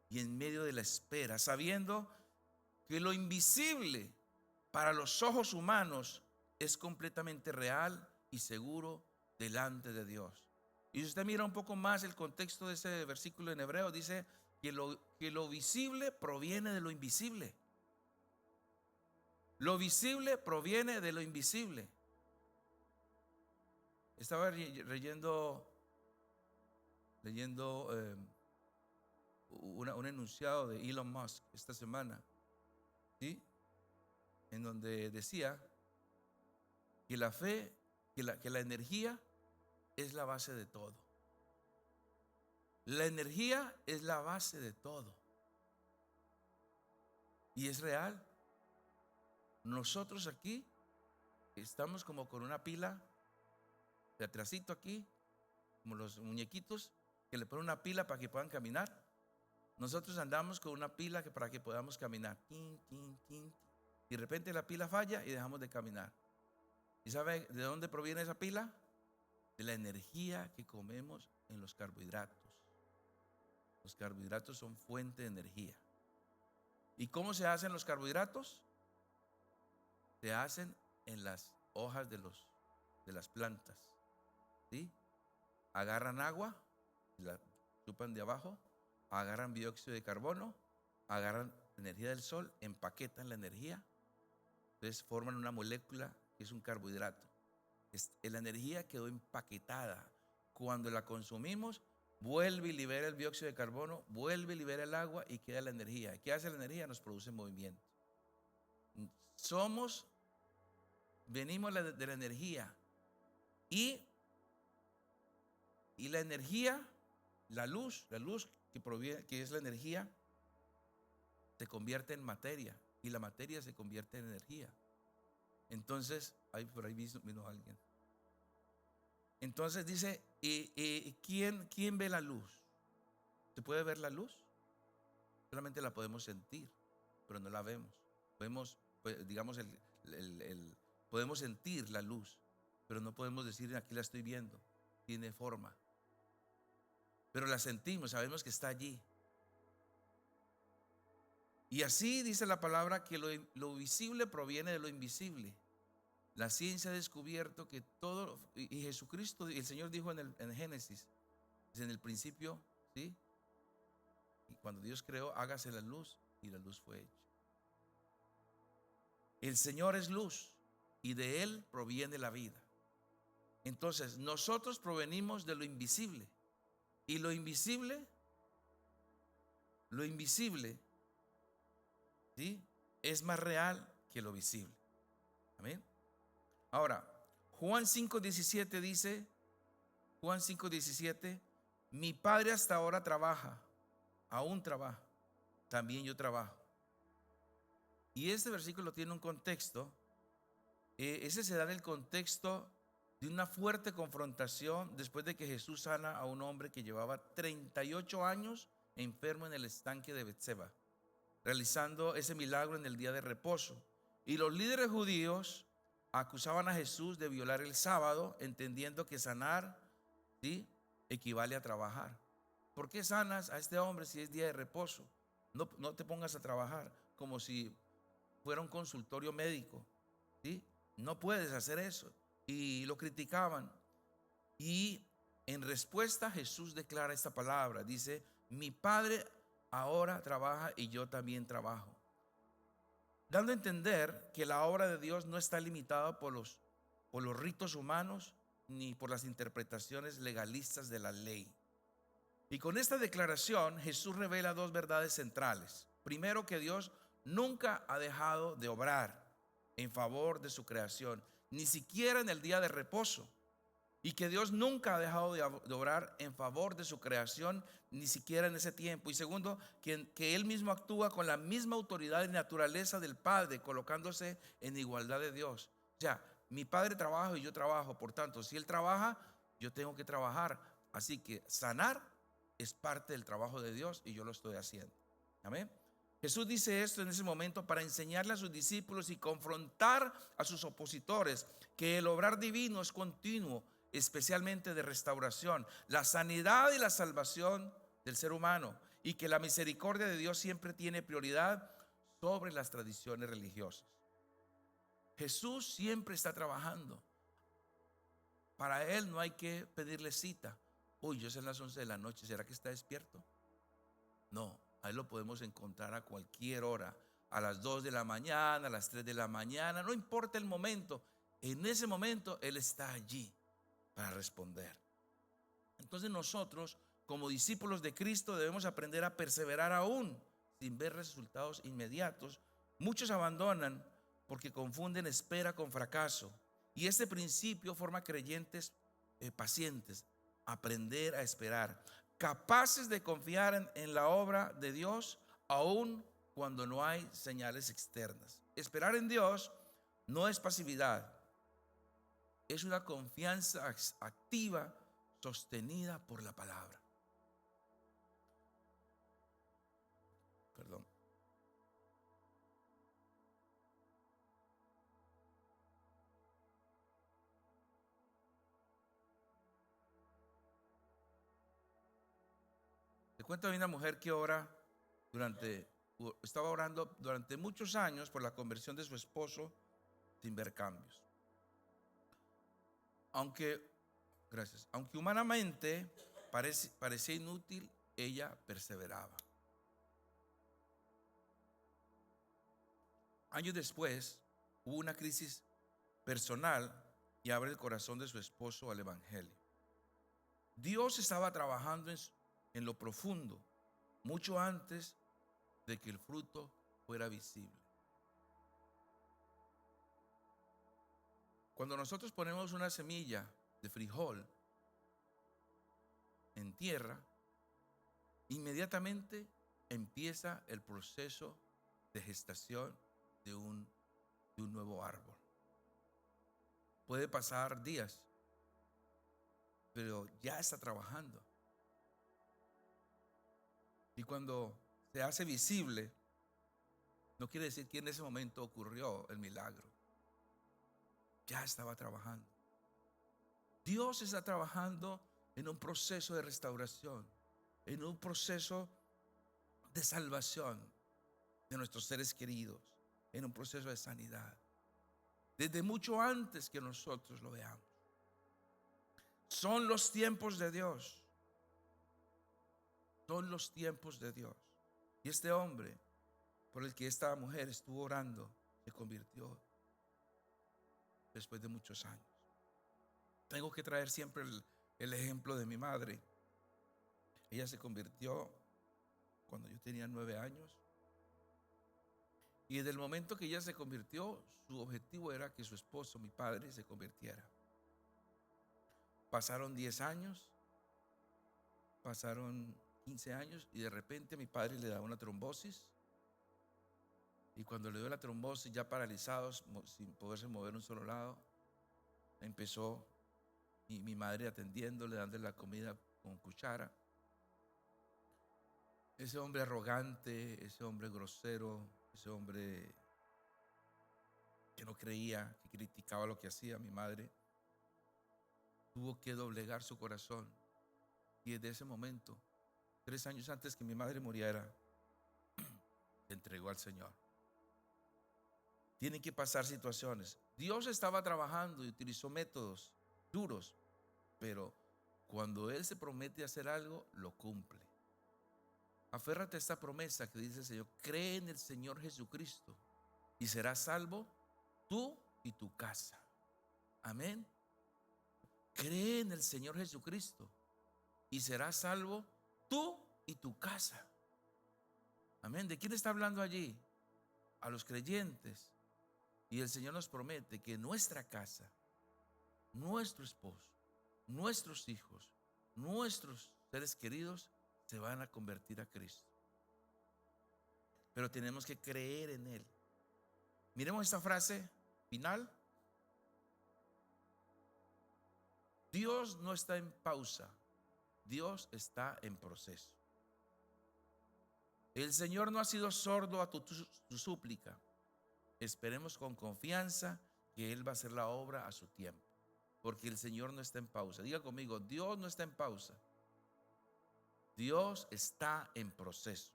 y en medio de la espera, sabiendo que lo invisible para los ojos humanos es completamente real y seguro delante de Dios. Y si usted mira un poco más el contexto de ese versículo en hebreo, dice que lo visible proviene de lo invisible. Lo visible proviene de lo invisible. Estaba leyendo un enunciado de Elon Musk esta semana, ¿sí? En donde decía que la fe, que la energía es la base de todo. La energía es la base de todo. Y es real. Nosotros aquí estamos como con una pila de atrasito aquí, como los muñequitos que le ponen una pila para que puedan caminar. Nosotros andamos con una pila para que podamos caminar. Y de repente la pila falla y dejamos de caminar. ¿Y sabe de dónde proviene esa pila? De la energía que comemos en los carbohidratos. Los carbohidratos son fuente de energía. ¿Y cómo se hacen los carbohidratos? Se hacen en las hojas de las plantas, ¿sí? Agarran agua, la chupan de abajo, agarran dióxido de carbono, agarran energía del sol, empaquetan la energía, entonces forman una molécula que es un carbohidrato. La energía quedó empaquetada. Cuando la consumimos, vuelve y libera el dióxido de carbono, vuelve y libera el agua y queda la energía. ¿Qué hace la energía? Nos produce movimiento. Venimos de la energía y la energía, la luz que proviene, que es la energía, se convierte en materia y la materia se convierte en energía. Entonces, por ahí vino alguien. Entonces dice, ¿quién ve la luz? ¿Se puede ver la luz? Solamente la podemos sentir, pero no la vemos. Podemos sentir la luz, pero no podemos decir aquí la estoy viendo, tiene forma. Pero la sentimos, sabemos que está allí. Y así dice la palabra que lo visible proviene de lo invisible. La ciencia ha descubierto que todo, y Jesucristo, el Señor dijo en Génesis, en el principio, ¿sí? Y cuando Dios creó, hágase la luz, y la luz fue hecha. El Señor es luz, y de Él proviene la vida. Entonces, nosotros provenimos de lo invisible, y lo invisible, ¿sí? Es más real que lo visible. Amén. Ahora, Juan 5:17 dice, Juan 5:17, mi Padre hasta ahora trabaja, aún trabaja, también yo trabajo. Y este versículo tiene un contexto, ese se da en el contexto de una fuerte confrontación después de que Jesús sana a un hombre que llevaba 38 años enfermo en el estanque de Betseba, realizando ese milagro en el día de reposo. Y los líderes judíos acusaban a Jesús de violar el sábado, entendiendo que sanar, ¿sí?, equivale a trabajar. ¿Por qué sanas a este hombre si es día de reposo? No te pongas a trabajar como si fuera un consultorio médico, ¿sí? No puedes hacer eso. Y lo criticaban. Y en respuesta Jesús declara esta palabra. Dice, mi Padre ahora trabaja y yo también trabajo. Dando a entender que la obra de Dios no está limitada por los ritos humanos ni por las interpretaciones legalistas de la ley. Y con esta declaración Jesús revela dos verdades centrales. Primero, que Dios nunca ha dejado de obrar en favor de su creación, ni siquiera en el día de reposo. y que Dios nunca ha dejado de obrar en favor de su creación, ni siquiera en ese tiempo. Y segundo, que Él mismo actúa con la misma autoridad y naturaleza del Padre, colocándose en igualdad de Dios. O sea, mi Padre trabaja y yo trabajo, por tanto, si Él trabaja, yo tengo que trabajar. Así que sanar es parte del trabajo de Dios y yo lo estoy haciendo. Amén. Jesús dice esto en ese momento para enseñarle a sus discípulos y confrontar a sus opositores que el obrar divino es continuo, especialmente de restauración, la sanidad y la salvación del ser humano, y que la misericordia de Dios siempre tiene prioridad sobre las tradiciones religiosas. Jesús siempre está trabajando. Para Él no hay que pedirle cita. Uy, yo sé en las 11 de la noche, ¿será que está despierto? No, a Él lo podemos encontrar a cualquier hora, a las 2 de la mañana, a las 3 de la mañana, no importa el momento. En ese momento Él está allí para responder. Entonces nosotros, como discípulos de Cristo, debemos aprender a perseverar aún sin ver resultados inmediatos. Muchos abandonan porque confunden espera con fracaso. Y este principio forma creyentes pacientes, aprender a esperar, capaces de confiar en la obra de Dios aún cuando no hay señales externas. Esperar en Dios no es pasividad, es una confianza activa sostenida por la palabra. Perdón. Te cuento de una mujer que estaba orando durante muchos años por la conversión de su esposo sin ver cambios. Aunque humanamente parecía inútil, ella perseveraba. Años después, hubo una crisis personal y abre el corazón de su esposo al evangelio. Dios estaba trabajando en lo profundo, mucho antes de que el fruto fuera visible. Cuando nosotros ponemos una semilla de frijol en tierra, inmediatamente empieza el proceso de gestación de un nuevo árbol. Puede pasar días, pero ya está trabajando. Y cuando se hace visible, no quiere decir que en ese momento ocurrió el milagro. Ya estaba trabajando. Dios está trabajando en un proceso de restauración, en un proceso de salvación de nuestros seres queridos, en un proceso de sanidad, desde mucho antes que nosotros lo veamos. Son los tiempos de Dios. Son los tiempos de Dios. Y este hombre por el que esta mujer estuvo orando se convirtió después de muchos años. Tengo que traer siempre el ejemplo de mi madre. Ella se convirtió cuando yo tenía 9 años. Y desde el momento que ella se convirtió, su objetivo era que su esposo, mi padre, se convirtiera. Pasaron 10 años, pasaron 15 años y de repente a mi padre le da una trombosis. Y cuando le dio la trombosis, ya paralizados, sin poderse mover un solo lado, empezó mi madre atendiéndole, dándole la comida con cuchara. Ese hombre arrogante, ese hombre grosero, ese hombre que no creía, que criticaba lo que hacía mi madre, tuvo que doblegar su corazón. Y desde ese momento, 3 años antes que mi madre muriera, se entregó al Señor. Tienen que pasar situaciones. Dios estaba trabajando y utilizó métodos duros, pero cuando Él se promete hacer algo, lo cumple. Aférrate a esta promesa que dice el Señor: cree en el Señor Jesucristo y serás salvo tú y tu casa. Amén. Cree en el Señor Jesucristo y serás salvo tú y tu casa. Amén. ¿De quién está hablando allí? A los creyentes. Y el Señor nos promete que nuestra casa, nuestro esposo, nuestros hijos, nuestros seres queridos se van a convertir a Cristo. Pero tenemos que creer en Él. Miremos esta frase final. Dios no está en pausa, Dios está en proceso. El Señor no ha sido sordo a tu súplica. Esperemos con confianza que Él va a hacer la obra a su tiempo, porque el Señor no está en pausa. Diga conmigo, Dios no está en pausa, Dios está en proceso.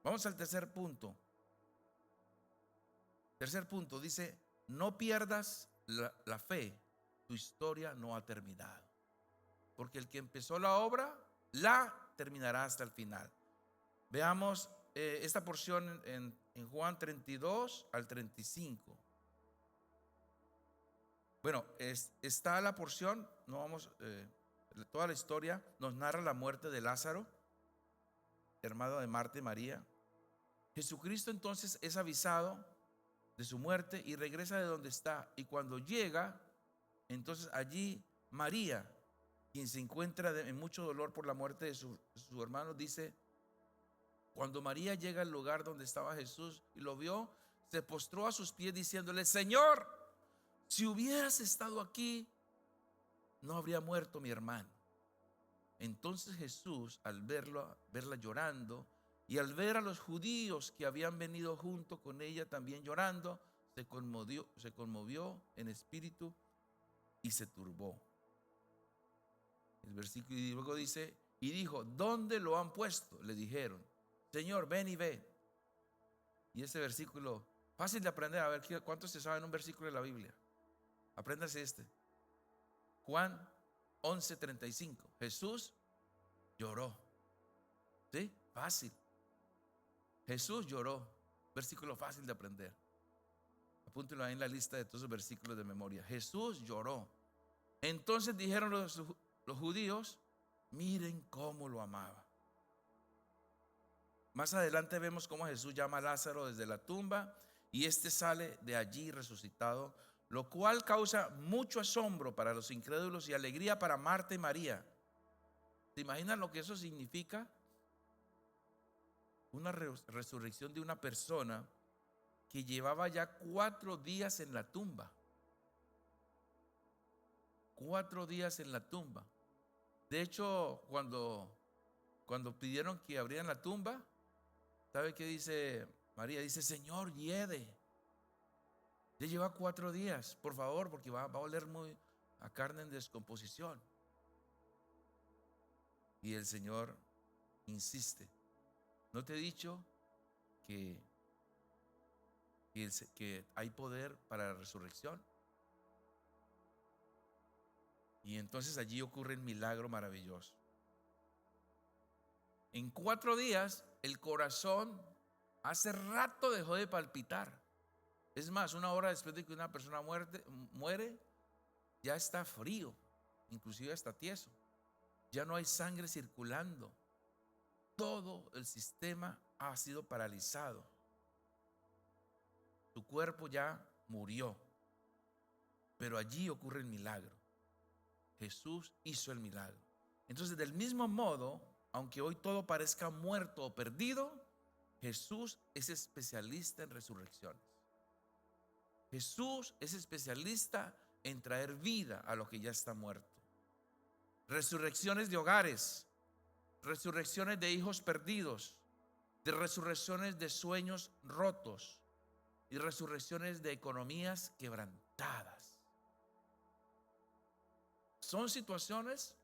Vamos al tercer punto. Tercer punto dice: no pierdas la fe, tu historia no ha terminado, porque el que empezó la obra la terminará hasta el final. Veamos esta porción en Juan 32 al 35. Bueno, está la porción, no vamos, toda la historia nos narra la muerte de Lázaro, hermano de Marta y María. Jesucristo entonces es avisado de su muerte y regresa de donde está, y cuando llega, entonces allí María, quien se encuentra en mucho dolor por la muerte de su hermano, dice: cuando María llega al lugar donde estaba Jesús y lo vio, se postró a sus pies diciéndole: Señor, si hubieras estado aquí, no habría muerto mi hermano. Entonces Jesús, al verla llorando, y al ver a los judíos que habían venido junto con ella también llorando, se conmovió en espíritu y se turbó. El versículo y luego dice: y dijo: ¿dónde lo han puesto? Le dijeron: Señor, ven y ve. Y ese versículo, fácil de aprender. A ver, ¿cuántos se saben un versículo de la Biblia? Apréndase este. Juan 11:35. Jesús lloró. ¿Sí? Fácil. Jesús lloró. Versículo fácil de aprender. Apúntelo ahí en la lista de todos los versículos de memoria. Jesús lloró. Entonces dijeron los judíos: miren cómo lo amaba. Más adelante vemos cómo Jesús llama a Lázaro desde la tumba y este sale de allí resucitado, lo cual causa mucho asombro para los incrédulos y alegría para Marta y María. ¿Se imaginan lo que eso significa? Una resurrección de una persona que llevaba ya 4 días en la tumba. 4 días en la tumba. De hecho, cuando pidieron que abrieran la tumba, ¿sabe qué dice María? Dice: Señor, hiede. Ya lleva 4 días, por favor, porque va a oler muy a carne en descomposición. Y el Señor insiste: ¿no te he dicho que hay poder para la resurrección? Y entonces allí ocurre el milagro maravilloso. En 4 días el corazón hace rato dejó de palpitar. Es más, 1 hora después de que una persona muere, ya está frío, inclusive está tieso. Ya no hay sangre circulando. Todo el sistema ha sido paralizado. Tu cuerpo ya murió. Pero allí ocurre el milagro. Jesús hizo el milagro. Entonces, del mismo modo, aunque hoy todo parezca muerto o perdido, Jesús es especialista en resurrecciones. Jesús es especialista en traer vida a lo que ya está muerto. Resurrecciones de hogares, resurrecciones de hijos perdidos, de resurrecciones de sueños rotos y resurrecciones de economías quebrantadas. Son situaciones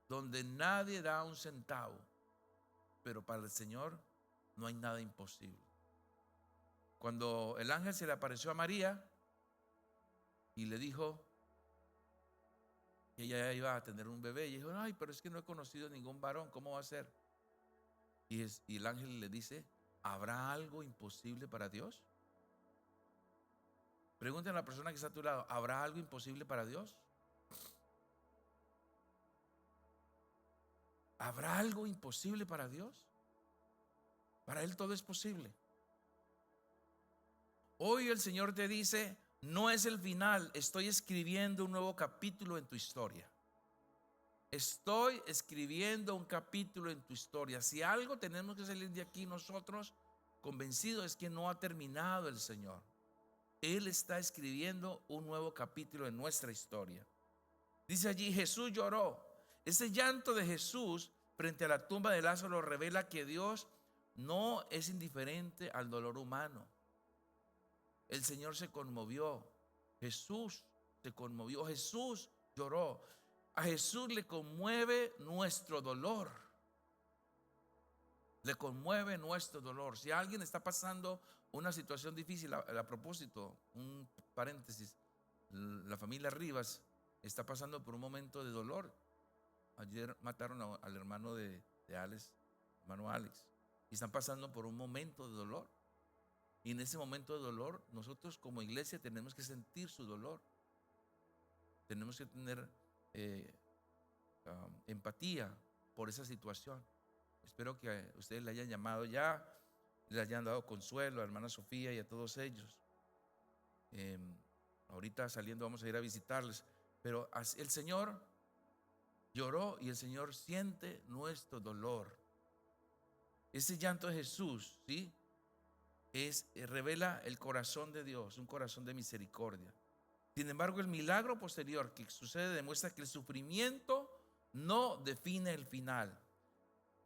donde nadie da un centavo, pero para el Señor no hay nada imposible. Cuando el ángel se le apareció a María y le dijo que ella iba a tener un bebé, y dijo: ay, pero es que no he conocido ningún varón, ¿cómo va a ser? Y el ángel le dice: ¿habrá algo imposible para Dios? Pregúntale a la persona que está a tu lado: ¿habrá algo imposible para Dios? ¿Habrá algo imposible para Dios? Para Él todo es posible. Hoy el Señor te dice: no es el final, estoy escribiendo un nuevo capítulo en tu historia. estoy escribiendo un capítulo en tu historia. Si algo tenemos que salir de aquí nosotros convencidos es que no ha terminado el Señor. Él está escribiendo un nuevo capítulo en nuestra historia. Dice allí, Jesús lloró. Ese llanto de Jesús frente a la tumba de Lázaro revela que Dios no es indiferente al dolor humano. El Señor se conmovió. Jesús se conmovió. Jesús lloró. A Jesús le conmueve nuestro dolor. Le conmueve nuestro dolor. Si alguien está pasando una situación difícil, a propósito, un paréntesis, la familia Rivas está pasando por un momento de dolor. Ayer mataron al hermano de Alex, hermano Alex, y están pasando por un momento de dolor. Y en ese momento de dolor, nosotros como iglesia tenemos que sentir su dolor. Tenemos que tener empatía por esa situación. Espero que ustedes le hayan llamado ya, le hayan dado consuelo a la hermana Sofía y a todos ellos. Ahorita saliendo vamos a ir a visitarles. Pero el Señor lloró y el Señor siente nuestro dolor. Ese llanto de Jesús, ¿sí? Revela el corazón de Dios, un corazón de misericordia. Sin embargo, el milagro posterior que sucede demuestra que el sufrimiento no define el final.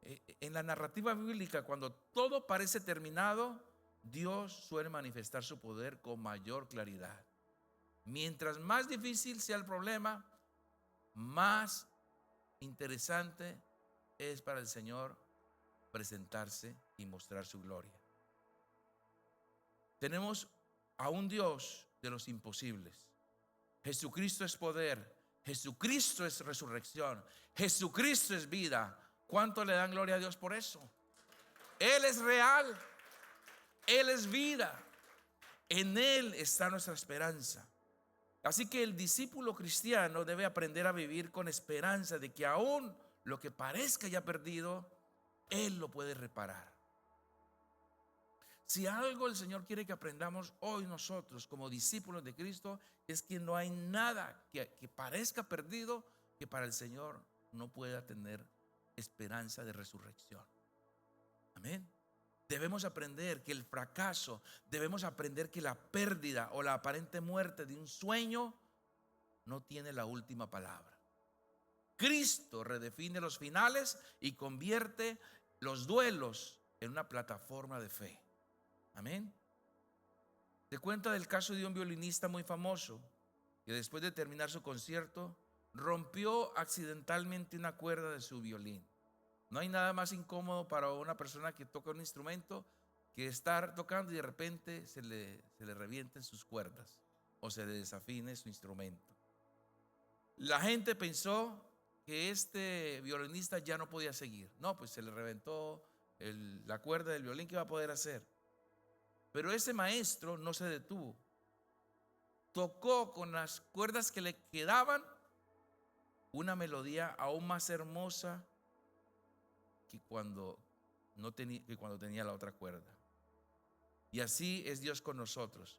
En la narrativa bíblica, cuando todo parece terminado, Dios suele manifestar su poder con mayor claridad. Mientras más difícil sea el problema, más interesante es para el Señor presentarse y mostrar su gloria. Tenemos a un Dios de los imposibles. Jesucristo es poder, Jesucristo es resurrección, Jesucristo es vida. ¿Cuánto le dan gloria a Dios por eso? Él es real, Él es vida, en Él está nuestra esperanza. Así que el discípulo cristiano debe aprender a vivir con esperanza de que aún lo que parezca ya perdido, Él lo puede reparar. Si algo el Señor quiere que aprendamos hoy nosotros como discípulos de Cristo, es que no hay nada que parezca perdido que para el Señor no pueda tener esperanza de resurrección. Amén. Debemos aprender que el fracaso, debemos aprender que la pérdida o la aparente muerte de un sueño no tiene la última palabra. Cristo redefine los finales y convierte los duelos en una plataforma de fe. Amén. Te cuenta del caso de un violinista muy famoso que después de terminar su concierto rompió accidentalmente una cuerda de su violín. No hay nada más incómodo para una persona que toca un instrumento que estar tocando y de repente se le revienten sus cuerdas o se le desafine su instrumento. La gente pensó que este violinista ya no podía seguir. No, pues se le reventó la cuerda del violín, ¿qué va a poder hacer? Pero ese maestro no se detuvo. Tocó con las cuerdas que le quedaban una melodía aún más hermosa que cuando tenía la otra cuerda. Y así es Dios con nosotros.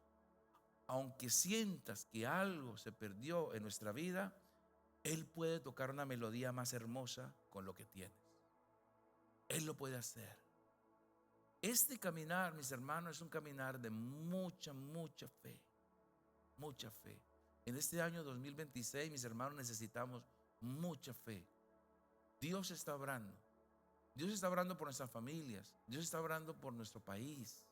Aunque sientas que algo se perdió en nuestra vida, Él puede tocar una melodía más hermosa con lo que tienes. Él lo puede hacer. Este caminar, mis hermanos, es un caminar de mucha, mucha fe. Mucha fe. En este año 2026, mis hermanos, necesitamos mucha fe. Dios está obrando. Dios está obrando por nuestras familias. Dios está obrando por nuestro país.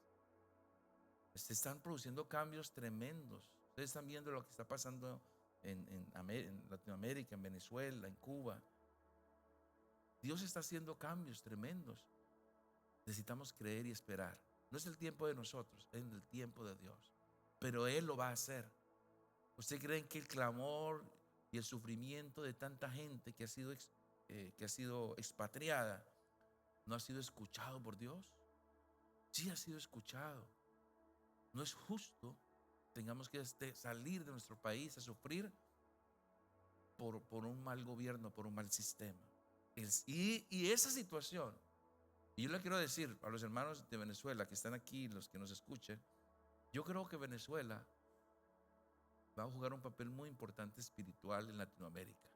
Se están produciendo cambios tremendos. Ustedes están viendo lo que está pasando en Latinoamérica, en Venezuela, en Cuba. Dios está haciendo cambios tremendos. Necesitamos creer y esperar. No es el tiempo de nosotros, es el tiempo de Dios. Pero Él lo va a hacer. ¿Usted cree que el clamor y el sufrimiento de tanta gente que ha sido expatriada no ha sido escuchado por Dios? Sí ha sido escuchado. No es justo tengamos que salir de nuestro país a sufrir por un mal gobierno, por un mal sistema. Y esa situación, y yo le quiero decir a los hermanos de Venezuela que están aquí, los que nos escuchen, yo creo que Venezuela va a jugar un papel muy importante espiritual en Latinoamérica.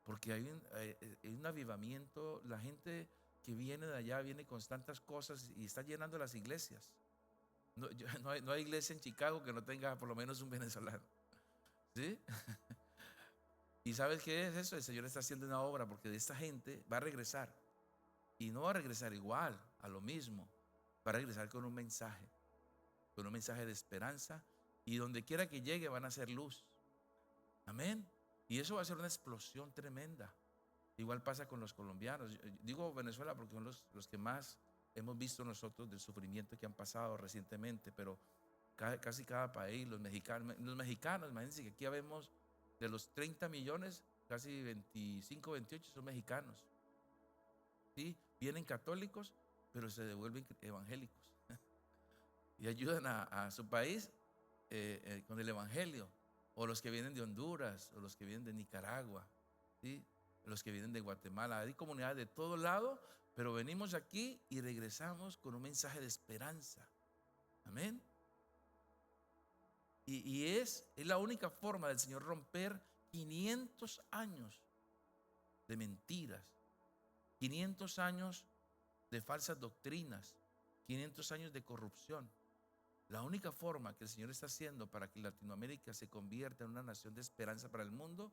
porque hay un avivamiento. La gente que viene de allá viene con tantas cosas y está llenando las iglesias. No hay iglesia en Chicago que no tenga por lo menos un venezolano. ¿Sí? ¿Y sabes qué es eso? El Señor está haciendo una obra, porque de esta gente va a regresar. Y no va a regresar igual, a lo mismo. Va a regresar con un mensaje de esperanza. Y donde quiera que llegue van a ser luz. Amén. Y eso va a ser una explosión tremenda. Igual pasa con los colombianos. Yo digo Venezuela porque son los que más hemos visto nosotros del sufrimiento que han pasado recientemente. Pero casi cada país, los mexicanos, imagínense que aquí vemos de los 30 millones, casi 25, 28 son mexicanos. ¿Sí? Vienen católicos, pero se devuelven evangélicos y ayudan a su país con el evangelio. O los que vienen de Honduras, o los que vienen de Nicaragua, ¿sí? Los que vienen de Guatemala. Hay comunidades de todo lado, pero venimos aquí y regresamos con un mensaje de esperanza. Amén. Y es la única forma del Señor romper 500 años de mentiras, 500 años de falsas doctrinas, 500 años de corrupción. La única forma que el Señor está haciendo para que Latinoamérica se convierta en una nación de esperanza para el mundo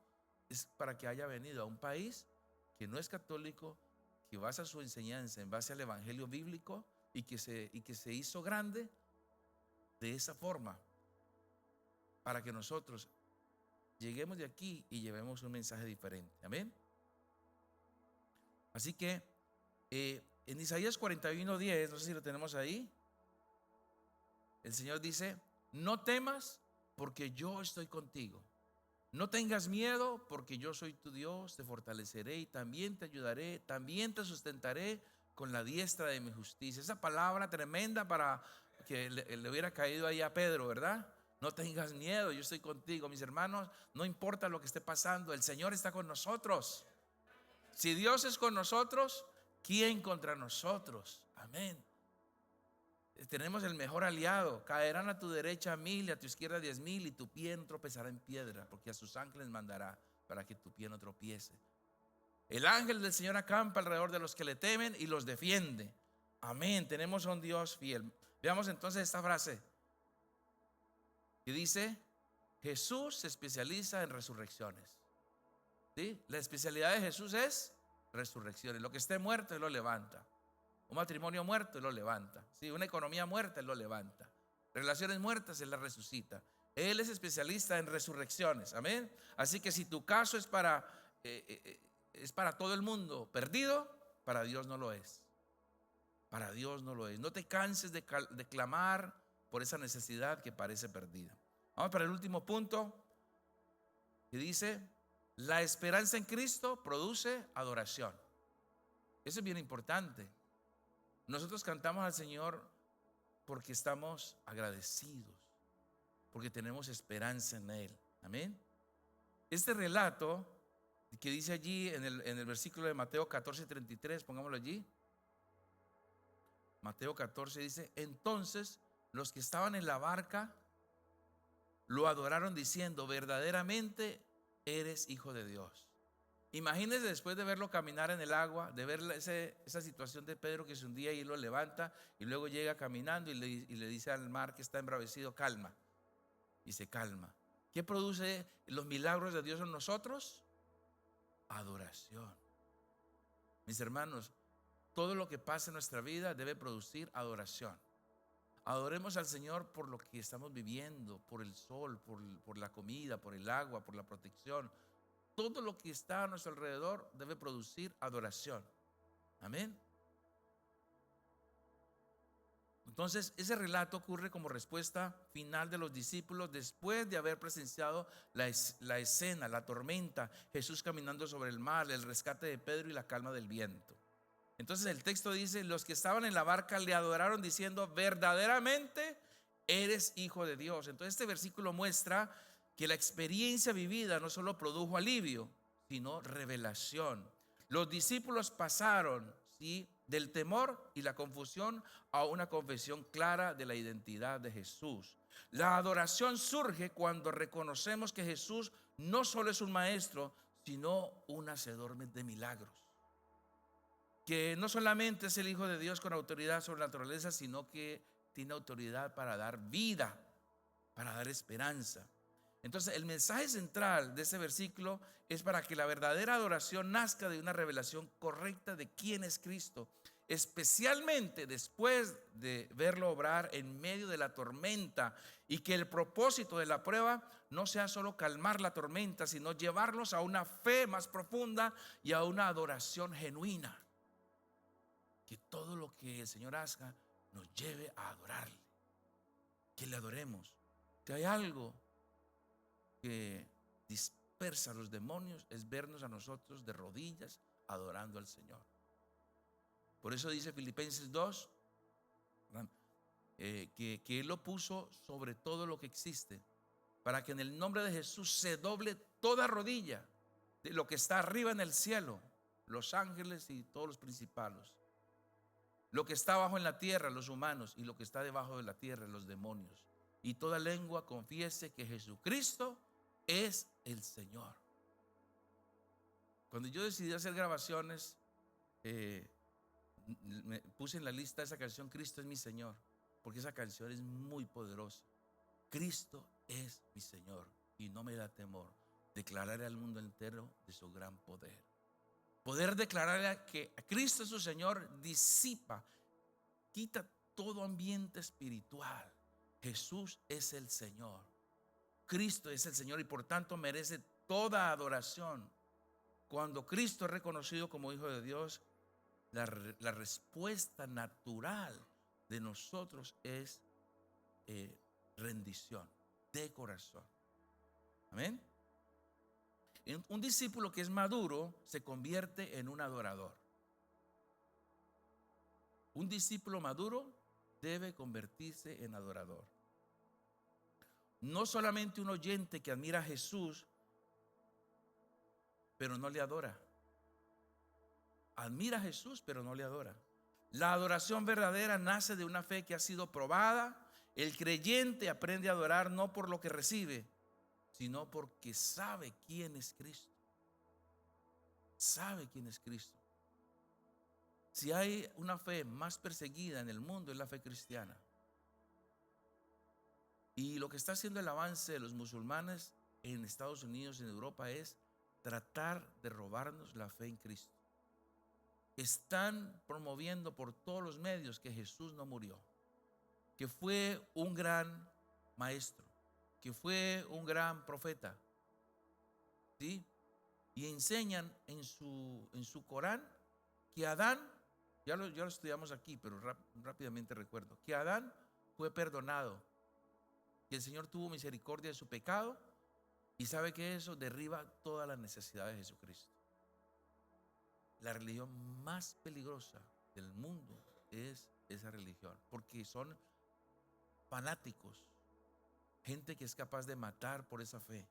es para que haya venido a un país que no es católico, que basa su enseñanza en base al evangelio bíblico y que se hizo grande de esa forma, para que nosotros lleguemos de aquí y llevemos un mensaje diferente. Amén. Así que en Isaías 41:10, no sé si lo tenemos ahí, el Señor dice: no temas, porque yo estoy contigo. No tengas miedo, porque yo soy tu Dios, te fortaleceré y también te ayudaré, también te sustentaré con la diestra de mi justicia. Esa palabra tremenda para que le hubiera caído ahí a Pedro, ¿verdad? No tengas miedo, yo estoy contigo. Mis hermanos, no importa lo que esté pasando, el Señor está con nosotros. Si Dios es con nosotros, ¿quién contra nosotros? Amén. Tenemos el mejor aliado. Caerán a tu derecha 1000 y a tu izquierda 10,000, y tu pie no tropezará en piedra, porque a sus ángeles mandará para que tu pie no tropiece. El ángel del Señor acampa alrededor de los que le temen y los defiende. Amén. Tenemos a un Dios fiel. Veamos entonces esta frase que dice: Jesús se especializa en resurrecciones. ¿Sí? La especialidad de Jesús es resurrecciones. Lo que esté muerto, Él lo levanta. Un matrimonio muerto, Él lo levanta. ¿Sí? Una economía muerta, Él lo levanta. Relaciones muertas, Él las resucita. Él es especialista en resurrecciones. Amén. Así que si tu caso es para todo el mundo perdido, para Dios no lo es. Para Dios no lo es. No te canses de clamar por esa necesidad que parece perdida. Vamos para el último punto, que dice: la esperanza en Cristo produce adoración. Eso es bien importante. Nosotros cantamos al Señor porque estamos agradecidos, porque tenemos esperanza en Él. Amén. Este relato que dice allí en el versículo de Mateo 14:33, pongámoslo allí. Mateo 14 dice: entonces los que estaban en la barca lo adoraron diciendo: verdaderamente eres Hijo de Dios. Imagínense, después de verlo caminar en el agua, de ver esa situación de Pedro que se hundía y lo levanta, y luego llega caminando y le dice al mar que está embravecido: calma. Y se calma. ¿Qué produce los milagros de Dios en nosotros? Adoración. Mis hermanos, todo lo que pasa en nuestra vida debe producir adoración. Adoremos al Señor por lo que estamos viviendo, por el sol, por la comida, por el agua, por la protección. Todo lo que está a nuestro alrededor debe producir adoración. Amén. Entonces, ese relato ocurre como respuesta final de los discípulos después de haber presenciado la escena, la tormenta, Jesús caminando sobre el mar, el rescate de Pedro y la calma del viento. Entonces el texto dice: los que estaban en la barca le adoraron diciendo: verdaderamente eres Hijo de Dios. Entonces este versículo muestra que la experiencia vivida no solo produjo alivio, sino revelación. Los discípulos pasaron, ¿sí?, del temor y la confusión a una confesión clara de la identidad de Jesús. La adoración surge cuando reconocemos que Jesús no solo es un maestro, sino un hacedor de milagros. Que no solamente es el Hijo de Dios con autoridad sobre la naturaleza, sino que tiene autoridad para dar vida, para dar esperanza. Entonces, el mensaje central de ese versículo es para que la verdadera adoración nazca de una revelación correcta de quién es Cristo, especialmente después de verlo obrar en medio de la tormenta, y que el propósito de la prueba no sea solo calmar la tormenta, sino llevarlos a una fe más profunda y a una adoración genuina. Que todo lo que el Señor haga nos lleve a adorarle, que le adoremos. Que hay algo que dispersa a los demonios, es vernos a nosotros de rodillas adorando al Señor. Por eso dice Filipenses 2, que Él lo puso sobre todo lo que existe, para que en el nombre de Jesús se doble toda rodilla de lo que está arriba en el cielo, los ángeles y todos los principados, lo que está abajo en la tierra, los humanos, y lo que está debajo de la tierra, los demonios, y toda lengua confiese que Jesucristo es el Señor. Cuando yo decidí hacer grabaciones, me puse en la lista esa canción, Cristo es mi Señor, porque esa canción es muy poderosa. Cristo es mi Señor y no me da temor declararle al mundo entero de su gran poder. Poder declararle que Cristo es su Señor disipa, quita todo ambiente espiritual. Jesús es el Señor, Cristo es el Señor, y por tanto merece toda adoración. Cuando Cristo es reconocido como Hijo de Dios, la respuesta natural de nosotros es rendición de corazón. Amén. Un discípulo que es maduro se convierte en un adorador. Un discípulo maduro debe convertirse en adorador. No solamente un oyente que admira a Jesús, pero no le adora. Admira a Jesús, pero no le adora. La adoración verdadera nace de una fe que ha sido probada. El creyente aprende a adorar no por lo que recibe, sino porque sabe quién es Cristo. Sabe quién es Cristo. Si hay una fe más perseguida en el mundo, es la fe cristiana. Y lo que está haciendo el avance de los musulmanes en Estados Unidos y en Europa es tratar de robarnos la fe en Cristo. Están promoviendo por todos los medios que Jesús no murió, que fue un gran maestro, que fue un gran profeta, ¿sí? Y enseñan en su Corán que Adán, ya lo estudiamos aquí, pero rápidamente recuerdo, que Adán fue perdonado, que el Señor tuvo misericordia de su pecado, y sabe que eso derriba toda la necesidad de Jesucristo. La religión más peligrosa del mundo es esa religión, porque son fanáticos, gente que es capaz de matar por esa fe.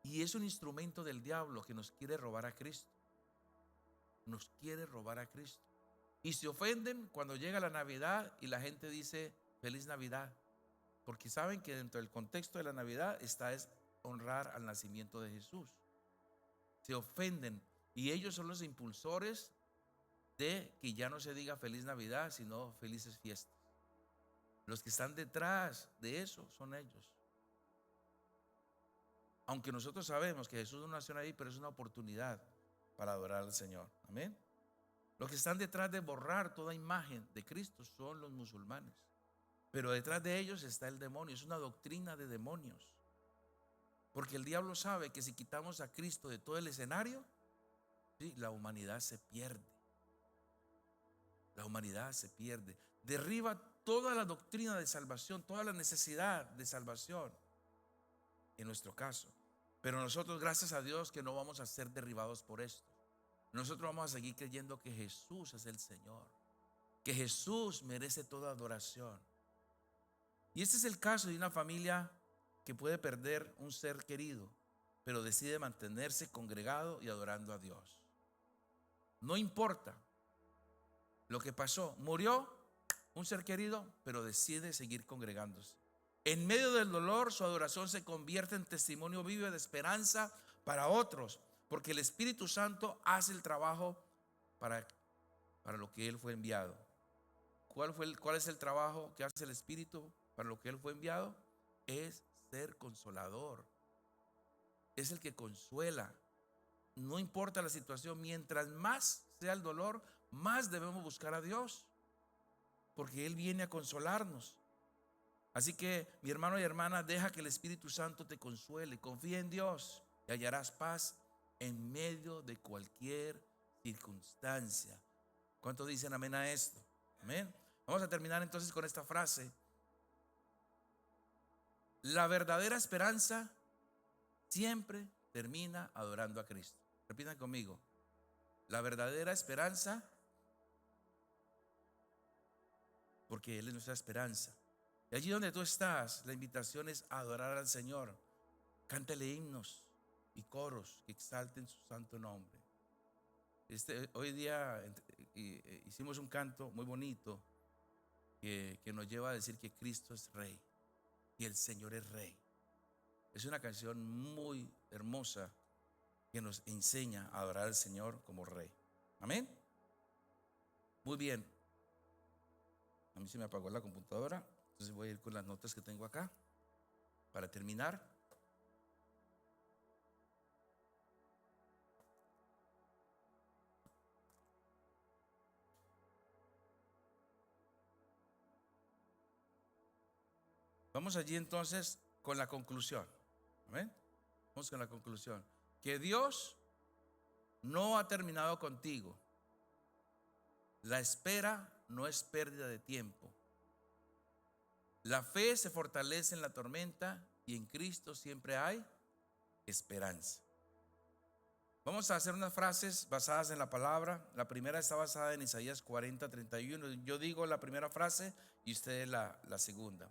Y es un instrumento del diablo que nos quiere robar a Cristo. Nos quiere robar a Cristo. Y se ofenden cuando llega la Navidad y la gente dice Feliz Navidad, porque saben que dentro del contexto de la Navidad está es honrar al nacimiento de Jesús. Se ofenden, y ellos son los impulsores de que ya no se diga Feliz Navidad, sino Felices Fiestas. Los que están detrás de eso son ellos. Aunque nosotros sabemos que Jesús no nació ahí, pero es una oportunidad para adorar al Señor. Amén. Los que están detrás de borrar toda imagen de Cristo son los musulmanes, pero detrás de ellos está el demonio. Es una doctrina de demonios, porque el diablo sabe que si quitamos a Cristo de todo el escenario, ¿sí?, la humanidad se pierde. La humanidad se pierde. Derriba toda la doctrina de salvación, toda la necesidad de salvación en nuestro caso. Pero nosotros, gracias a Dios, que no vamos a ser derribados por esto. Nosotros vamos a seguir creyendo que Jesús es el Señor, que Jesús merece toda adoración. Y este es el caso de una familia que puede perder un ser querido, pero decide mantenerse congregado y adorando a Dios. No importa lo que pasó, murió un ser querido, pero decide seguir congregándose. En medio del dolor, su adoración se convierte en testimonio vivo de esperanza para otros, porque el Espíritu Santo hace el trabajo para, para lo que Él fue enviado. ¿Cuál es el trabajo que hace el Espíritu para lo que Él fue enviado? Es ser consolador. Es el que consuela. No importa la situación, mientras más sea el dolor, más debemos buscar a Dios, porque Él viene a consolarnos. Así que, mi hermano y hermana, deja que el Espíritu Santo te consuele. Confía en Dios y hallarás paz en medio de cualquier circunstancia. ¿Cuántos dicen amén a esto? Amén. Vamos a terminar entonces con esta frase. La verdadera esperanza siempre termina adorando a Cristo. Repitan conmigo. La verdadera esperanza, porque Él es nuestra esperanza. Y allí donde tú estás, la invitación es a adorar al Señor. Cántale himnos y coros que exalten su santo nombre. Hoy día hicimos un canto muy bonito que nos lleva a decir que Cristo es Rey y el Señor es Rey. Es una canción muy hermosa que nos enseña a adorar al Señor como Rey. Amén. Muy bien. A mí se me apagó la computadora, entonces voy a ir con las notas que tengo acá para terminar. Vamos allí entonces con la conclusión. Amén. Vamos con la conclusión. Que Dios no ha terminado contigo. La espera no es pérdida de tiempo. La fe se fortalece en la tormenta y en Cristo siempre hay esperanza. Vamos a hacer unas frases basadas en la palabra. La primera está basada en Isaías 40:31. Yo digo la primera frase y ustedes la segunda.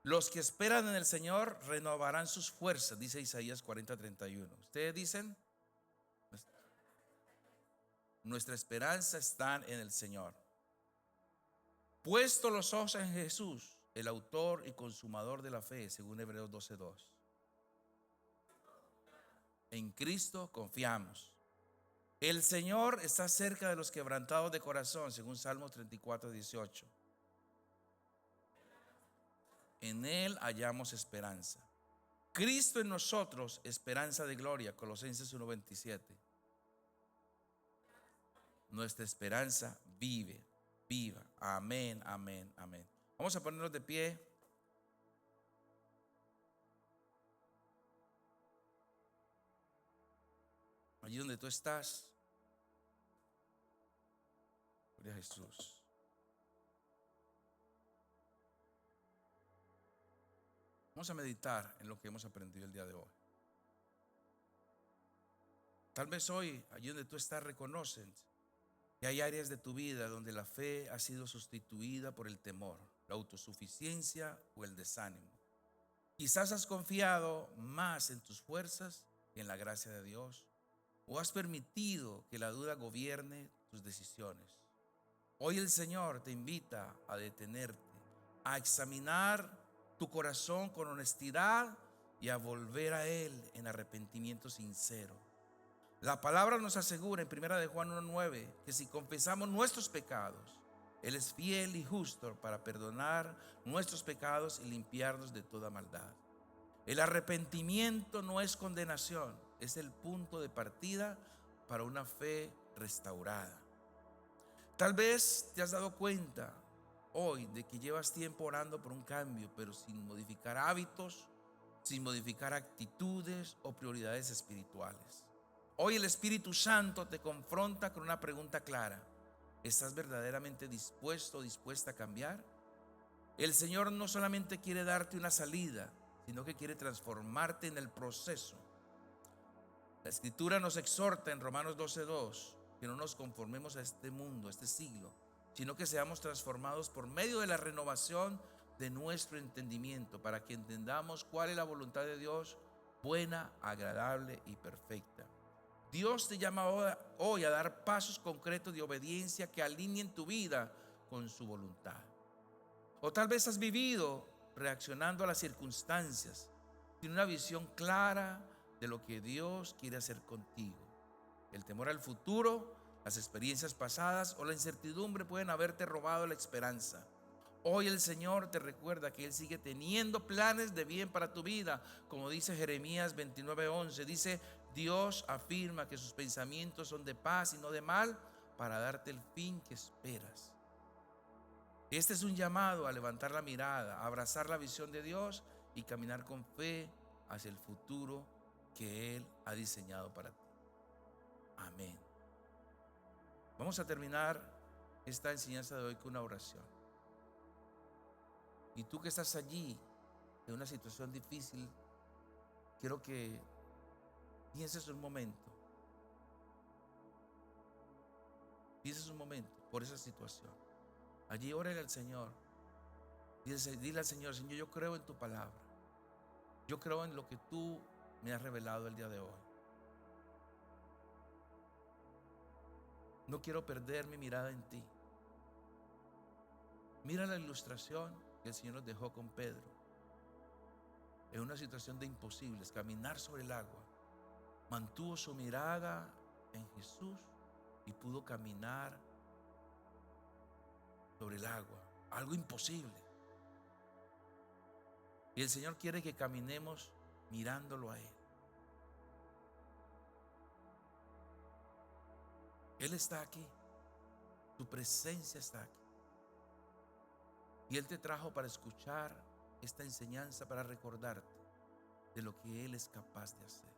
Los que esperan en el Señor renovarán sus fuerzas, dice Isaías 40:31. Ustedes dicen, nuestra esperanza está en el Señor. Puesto los ojos en Jesús, el autor y consumador de la fe, según Hebreos 12:2. En Cristo confiamos. El Señor está cerca de los quebrantados de corazón, según Salmos 34:18. En Él hallamos esperanza. Cristo en nosotros, esperanza de gloria, Colosenses 1:27. Nuestra esperanza vive, viva. Amén, amén, amén. Vamos a ponernos de pie. Allí donde tú estás. Gloria a Jesús. Vamos a meditar en lo que hemos aprendido el día de hoy. Tal vez hoy, allí donde tú estás, reconoces que hay áreas de tu vida donde la fe ha sido sustituida por el temor, la autosuficiencia o el desánimo. Quizás has confiado más en tus fuerzas que en la gracia de Dios, o has permitido que la duda gobierne tus decisiones. Hoy el Señor te invita a detenerte, a examinar tu corazón con honestidad y a volver a Él en arrepentimiento sincero. La palabra nos asegura en 1 de Juan 1:9 que si confesamos nuestros pecados, Él es fiel y justo para perdonar nuestros pecados y limpiarnos de toda maldad. El arrepentimiento no es condenación, es el punto de partida para una fe restaurada. Tal vez te has dado cuenta hoy de que llevas tiempo orando por un cambio, pero sin modificar hábitos, sin modificar actitudes o prioridades espirituales. Hoy el Espíritu Santo te confronta con una pregunta clara. ¿Estás verdaderamente dispuesto o dispuesta a cambiar? El Señor no solamente quiere darte una salida, sino que quiere transformarte en el proceso. La Escritura nos exhorta en Romanos 12:2 que no nos conformemos a este mundo, a este siglo, sino que seamos transformados por medio de la renovación de nuestro entendimiento, para que entendamos cuál es la voluntad de Dios, buena, agradable y perfecta. Dios te llama hoy a dar pasos concretos de obediencia que alineen tu vida con su voluntad. O tal vez has vivido reaccionando a las circunstancias, sin una visión clara de lo que Dios quiere hacer contigo. El temor al futuro, las experiencias pasadas o la incertidumbre pueden haberte robado la esperanza. Hoy el Señor te recuerda que Él sigue teniendo planes de bien para tu vida. Como dice Jeremías 29:11, dice: Dios afirma que sus pensamientos son de paz y no de mal, para darte el fin que esperas. Este es un llamado a levantar la mirada, a abrazar la visión de Dios y caminar con fe hacia el futuro que Él ha diseñado para ti. Amén. Vamos a terminar esta enseñanza de hoy con una oración. Y tú que estás allí en una situación difícil, quiero que pienses un momento. Pienses un momento por esa situación. Allí órale al Señor. Dile al Señor: Señor, yo creo en tu palabra. Yo creo en lo que tú me has revelado el día de hoy. No quiero perder mi mirada en ti. Mira la ilustración que el Señor nos dejó con Pedro. En una situación de imposibles, caminar sobre el agua, mantuvo su mirada en Jesús y pudo caminar sobre el agua. Algo imposible. Y el Señor quiere que caminemos mirándolo a Él. Él está aquí. Tu presencia está aquí. Y Él te trajo para escuchar esta enseñanza, para recordarte de lo que Él es capaz de hacer.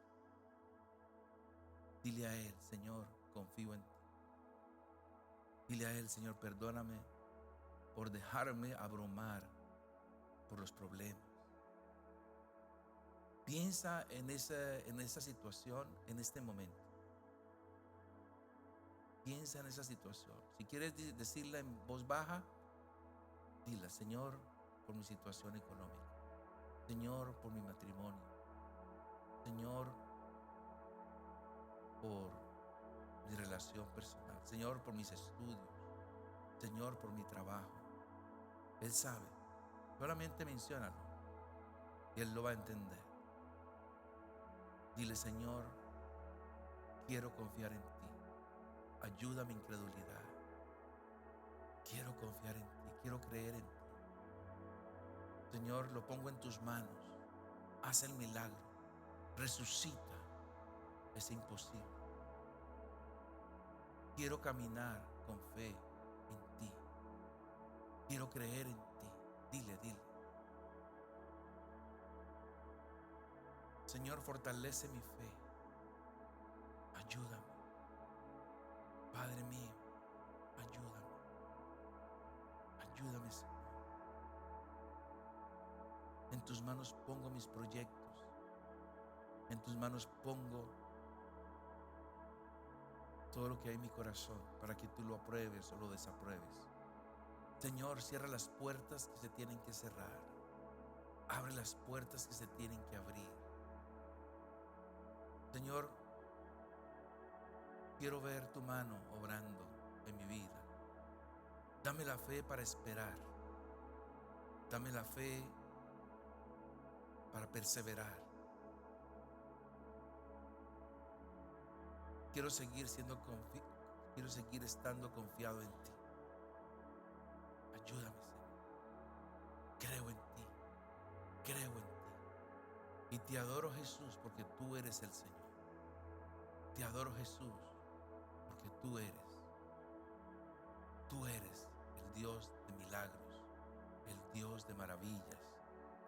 Dile a Él: Señor, confío en ti. Dile a Él: Señor, perdóname por dejarme abrumar por los problemas. Piensa en esa situación en este momento. Piensa en esa situación. Si quieres decirla en voz baja, dile: Señor, por mi situación económica. Señor, por mi matrimonio. Señor, por mi relación personal. Señor, por mis estudios. Señor, por mi trabajo. Él sabe. Solamente menciónalo y Él lo va a entender. Dile: Señor, quiero confiar en ti. Ayuda mi incredulidad. Quiero confiar en ti. Quiero creer en ti. Señor, lo pongo en tus manos. Haz el milagro. Resucita ese imposible. Quiero caminar con fe en ti. Quiero creer en ti. Dile. Señor, fortalece mi fe. Ayúdame. Padre mío, ayúdame. Ayúdame, Señor. En tus manos pongo mis proyectos. En tus manos pongo todo lo que hay en mi corazón, para que tú lo apruebes o lo desapruebes. Señor, cierra las puertas que se tienen que cerrar. Abre las puertas que se tienen que abrir. Señor, quiero ver tu mano obrando en mi vida. Dame la fe para esperar. Dame la fe para perseverar. Quiero seguir estando confiado en ti. Ayúdame, Señor. Creo en ti. Creo en ti. Y te adoro, Jesús, porque tú eres el Señor. Te adoro, Jesús, porque tú eres el Dios de milagros, el Dios de maravillas,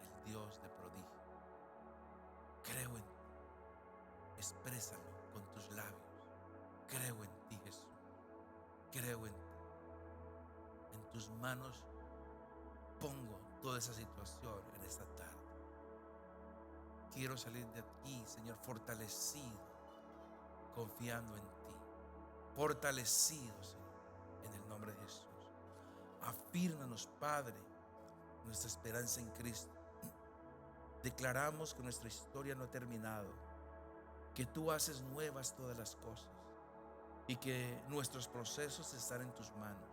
el Dios de prodigio. Creo en ti. Exprésalo con tus labios. Creo en ti, Jesús. Creo en ti. En tus manos pongo toda esa situación en esta tarde. Quiero salir de aquí, Señor, fortalecido, confiando en ti. Fortalecido, Señor, en el nombre de Jesús. Afírmanos, Padre, nuestra esperanza en Cristo. Declaramos que nuestra historia no ha terminado, que tú haces nuevas todas las cosas y que nuestros procesos están en tus manos.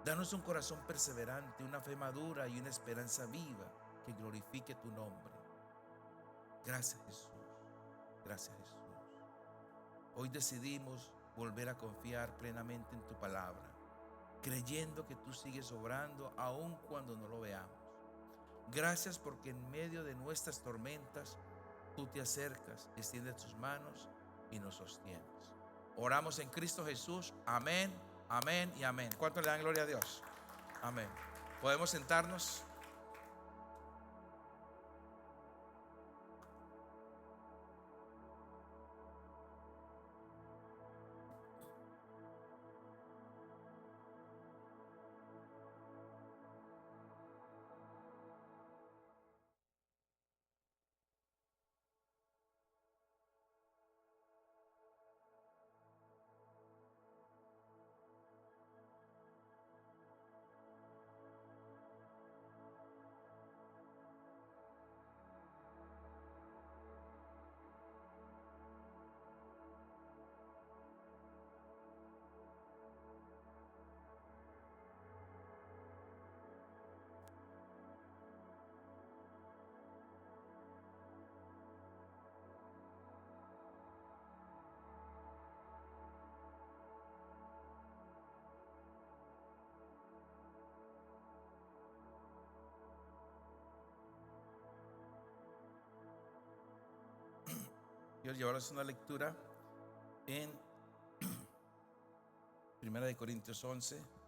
Danos un corazón perseverante, una fe madura y una esperanza viva que glorifique tu nombre. Gracias, Jesús. Gracias, Jesús. Hoy decidimos volver a confiar plenamente en tu palabra, creyendo que tú sigues obrando aun cuando no lo veamos. Gracias porque en medio de nuestras tormentas tú te acercas, extiendes tus manos y nos sostienes. Oramos en Cristo Jesús. Amén, amén y amén. ¿Cuánto le dan gloria a Dios? Amén. ¿Podemos sentarnos? Quiero llevarles una lectura en 1 Corintios 11.